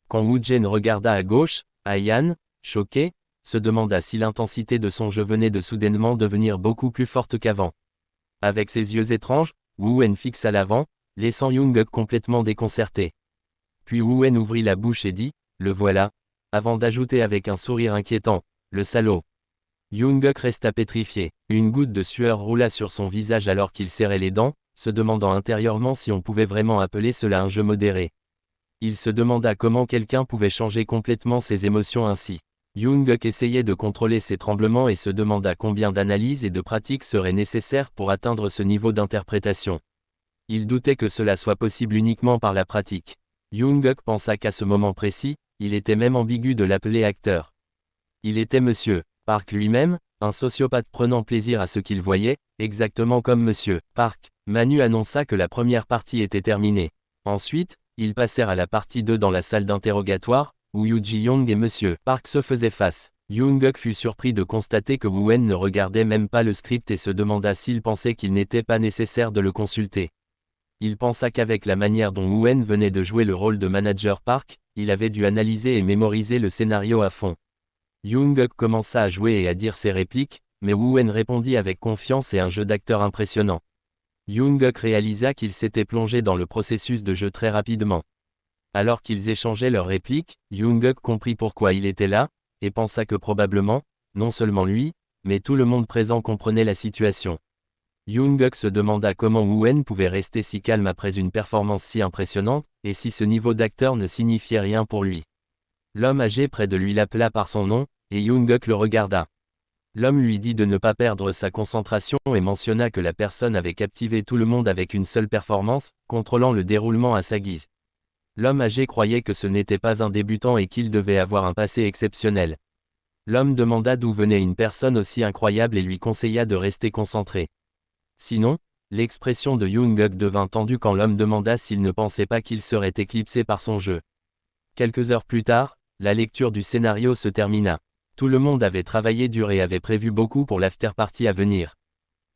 Quand Woo Jin regarda à gauche, Ayan, choqué, se demanda si l'intensité de son jeu venait de soudainement devenir beaucoup plus forte qu'avant. Avec ses yeux étranges, Woo-en fixa l'avant, laissant Young-guk complètement déconcerté. Puis Woo-en ouvrit la bouche et dit « Le voilà », avant d'ajouter avec un sourire inquiétant « Le salaud ». Young-guk resta pétrifié. Une goutte de sueur roula sur son visage alors qu'il serrait les dents, se demandant intérieurement si on pouvait vraiment appeler cela un jeu modéré. Il se demanda comment quelqu'un pouvait changer complètement ses émotions ainsi. Young-guk essayait de contrôler ses tremblements et se demanda combien d'analyses et de pratiques seraient nécessaires pour atteindre ce niveau d'interprétation. Il doutait que cela soit possible uniquement par la pratique. Young-guk pensa qu'à ce moment précis, il était même ambigu de l'appeler acteur. Il était Monsieur Park lui-même, un sociopathe prenant plaisir à ce qu'il voyait, exactement comme Monsieur Park. Manu annonça que la première partie était terminée. Ensuite, Ils passèrent à la partie 2 dans la salle d'interrogatoire, où Yoo Ji-young et Monsieur Park se faisaient face. Yoon-guk fut surpris de constater que Woo-en ne regardait même pas le script et se demanda s'il pensait qu'il n'était pas nécessaire de le consulter. Il pensa qu'avec la manière dont Woo-en venait de jouer le rôle de manager Park, il avait dû analyser et mémoriser le scénario à fond. Yoon-guk commença à jouer et à dire ses répliques, mais Woo-en répondit avec confiance et un jeu d'acteur impressionnant. Yoon-guk réalisa qu'il s'était plongé dans le processus de jeu très rapidement. Alors qu'ils échangeaient leurs répliques, Yoon-guk comprit pourquoi il était là, et pensa que probablement, non seulement lui, mais tout le monde présent comprenait la situation. Yoon-guk se demanda comment Woo-en pouvait rester si calme après une performance si impressionnante, et si ce niveau d'acteur ne signifiait rien pour lui. L'homme âgé près de lui l'appela par son nom, et Yoon-guk le regarda. L'homme lui dit de ne pas perdre sa concentration et mentionna que la personne avait captivé tout le monde avec une seule performance, contrôlant le déroulement à sa guise. L'homme âgé croyait que ce n'était pas un débutant et qu'il devait avoir un passé exceptionnel. L'homme demanda d'où venait une personne aussi incroyable et lui conseilla de rester concentré. Sinon, l'expression de Yoon-guk devint tendue quand l'homme demanda s'il ne pensait pas qu'il serait éclipsé par son jeu. Quelques heures plus tard, la lecture du scénario se termina. Tout le monde avait travaillé dur et avait prévu beaucoup pour l'after-party à venir.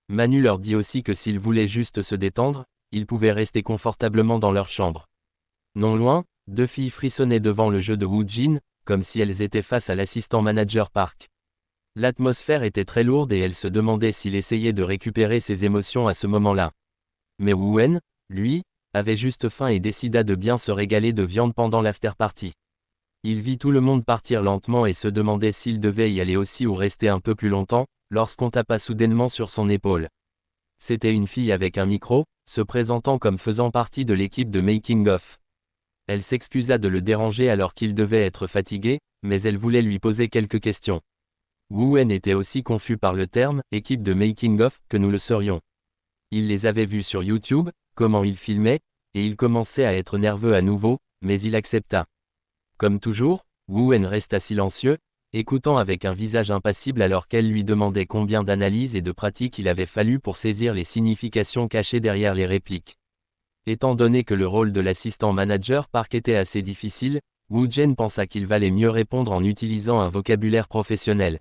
Manu leur dit aussi que s'ils voulaient juste se détendre, ils pouvaient rester confortablement dans leur chambre. Non loin, deux filles frissonnaient devant le jeu de Woo-jin, comme si elles étaient face à l'assistant manager Park. L'atmosphère était très lourde et elles se demandaient s'il essayait de récupérer ses émotions à ce moment-là. Mais Woo-en, lui, avait juste faim et décida de bien se régaler de viande pendant l'after-party. Il vit tout le monde partir lentement et se demandait s'il devait y aller aussi ou rester un peu plus longtemps, lorsqu'on tapa soudainement sur son épaule. C'était une fille avec un micro, se présentant comme faisant partie de l'équipe de Making of. Elle s'excusa de le déranger alors qu'il devait être fatigué, mais elle voulait lui poser quelques questions. Woo-en était aussi confus par le terme « équipe de Making of » que nous le serions. Il les avait vus sur YouTube, comment ils filmaient, et il commençait à être nerveux à nouveau, mais il accepta. Comme toujours, Woo-en resta silencieux, écoutant avec un visage impassible alors qu'elle lui demandait combien d'analyses et de pratiques il avait fallu pour saisir les significations cachées derrière les répliques. Étant donné que le rôle de l'assistant manager Park était assez difficile, Woo-jin pensa qu'il valait mieux répondre en utilisant un vocabulaire professionnel.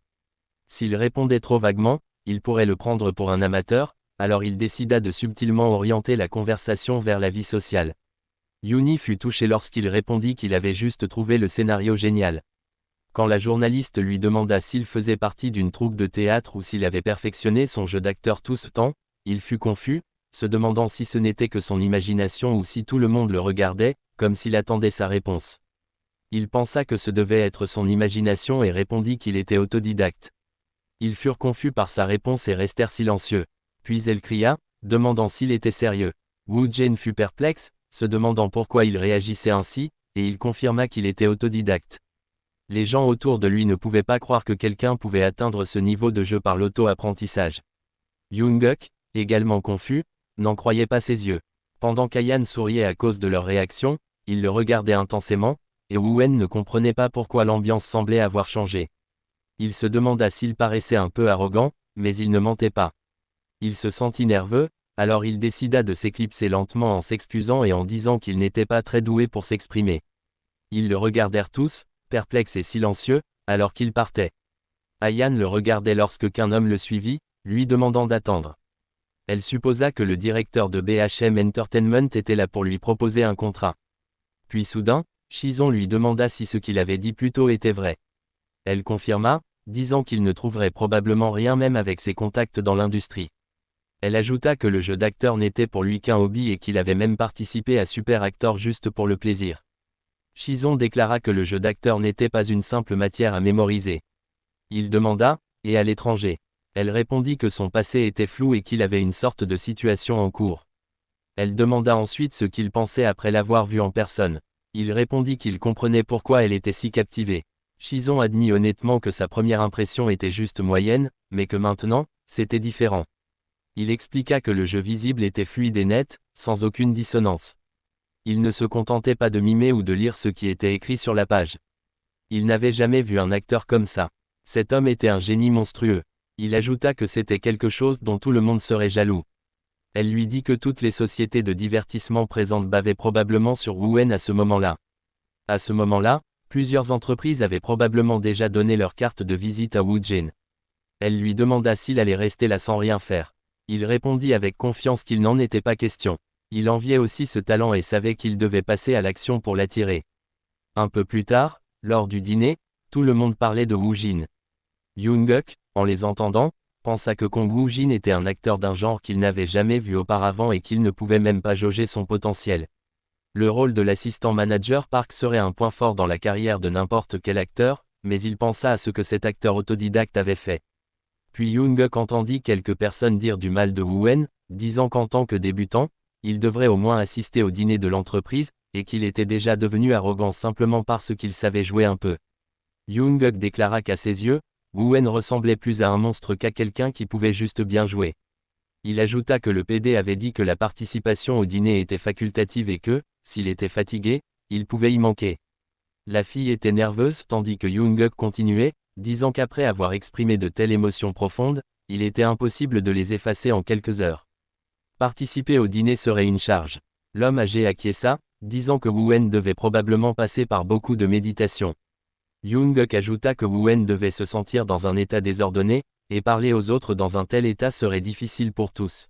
S'il répondait trop vaguement, il pourrait le prendre pour un amateur, alors il décida de subtilement orienter la conversation vers la vie sociale. Yooni fut touché lorsqu'il répondit qu'il avait juste trouvé le scénario génial. Quand la journaliste lui demanda s'il faisait partie d'une troupe de théâtre ou s'il avait perfectionné son jeu d'acteur tout ce temps, il fut confus, se demandant si ce n'était que son imagination ou si tout le monde le regardait, comme s'il attendait sa réponse. Il pensa que ce devait être son imagination et répondit qu'il était autodidacte. Ils furent confus par sa réponse et restèrent silencieux. Puis elle cria, demandant s'il était sérieux. Woo-jin fut perplexe, se demandant pourquoi il réagissait ainsi, et il confirma qu'il était autodidacte. Les gens autour de lui ne pouvaient pas croire que quelqu'un pouvait atteindre ce niveau de jeu par l'auto-apprentissage. Yoon-guk, également confus, n'en croyait pas ses yeux. Pendant qu'Ayan souriait à cause de leur réaction, il le regardait intensément, et Woo-en ne comprenait pas pourquoi l'ambiance semblait avoir changé. Il se demanda s'il paraissait un peu arrogant, mais il ne mentait pas. Il se sentit nerveux, alors il décida de s'éclipser lentement en s'excusant et en disant qu'il n'était pas très doué pour s'exprimer. Ils le regardèrent tous, perplexes et silencieux, alors qu'il partait. Ayan le regardait lorsque qu'un homme le suivit, lui demandant d'attendre. Elle supposa que le directeur de BHM Entertainment était là pour lui proposer un contrat. Puis soudain, Shizon lui demanda si ce qu'il avait dit plus tôt était vrai. Elle confirma, disant qu'il ne trouverait probablement rien même avec ses contacts dans l'industrie. Elle ajouta que le jeu d'acteur n'était pour lui qu'un hobby et qu'il avait même participé à Super Actor juste pour le plaisir. Shizon déclara que le jeu d'acteur n'était pas une simple matière à mémoriser. Il demanda, et à l'étranger. Elle répondit que son passé était flou et qu'il avait une sorte de situation en cours. Elle demanda ensuite ce qu'il pensait après l'avoir vu en personne. Il répondit qu'il comprenait pourquoi elle était si captivée. Shizon admit honnêtement que sa première impression était juste moyenne, mais que maintenant, c'était différent. Il expliqua que le jeu visible était fluide et net, sans aucune dissonance. Il ne se contentait pas de mimer ou de lire ce qui était écrit sur la page. Il n'avait jamais vu un acteur comme ça. Cet homme était un génie monstrueux. Il ajouta que c'était quelque chose dont tout le monde serait jaloux. Elle lui dit que toutes les sociétés de divertissement présentes bavaient probablement sur Wu-Wen à ce moment-là. À ce moment-là, plusieurs entreprises avaient probablement déjà donné leur carte de visite à Wu Jin. Elle lui demanda s'il allait rester là sans rien faire. Il répondit avec confiance qu'il n'en était pas question. Il enviait aussi ce talent et savait qu'il devait passer à l'action pour l'attirer. Un peu plus tard, lors du dîner, tout le monde parlait de Wu Jin. Yoon-guk, en les entendant, pensa que Kong Wu Jin était un acteur d'un genre qu'il n'avait jamais vu auparavant et qu'il ne pouvait même pas jauger son potentiel. Le rôle de l'assistant manager Park serait un point fort dans la carrière de n'importe quel acteur, mais il pensa à ce que cet acteur autodidacte avait fait. Puis Yoon-guk entendit quelques personnes dire du mal de Wu-Wen, disant qu'en tant que débutant, il devrait au moins assister au dîner de l'entreprise, et qu'il était déjà devenu arrogant simplement parce qu'il savait jouer un peu. Yoon-guk déclara qu'à ses yeux, Wu-Wen ressemblait plus à un monstre qu'à quelqu'un qui pouvait juste bien jouer. Il ajouta que le PD avait dit que la participation au dîner était facultative et que, s'il était fatigué, il pouvait y manquer. La fille était nerveuse tandis que Yoon-guk continuait, disant qu'après avoir exprimé de telles émotions profondes, il était impossible de les effacer en quelques heures. Participer au dîner serait une charge. L'homme âgé acquiesça, disant que Wu-Wen devait probablement passer par beaucoup de méditation. Yoon-guk ajouta que Wu-Wen devait se sentir dans un état désordonné, et parler aux autres dans un tel état serait difficile pour tous.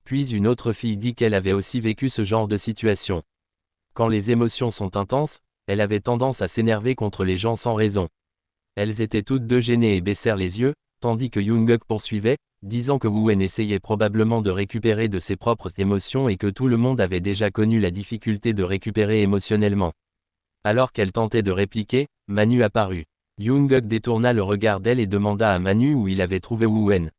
Puis une autre fille dit qu'elle avait aussi vécu ce genre de situation. Quand les émotions sont intenses, elle avait tendance à s'énerver contre les gens sans raison. Elles étaient toutes deux gênées et baissèrent les yeux, tandis que Yoon-guk poursuivait, disant que Wu-Wen essayait probablement de récupérer de ses propres émotions et que tout le monde avait déjà connu la difficulté de récupérer émotionnellement. Alors qu'elle tentait de répliquer, Manu apparut. Yoon-guk détourna le regard d'elle et demanda à Manu où il avait trouvé Wu-Wen.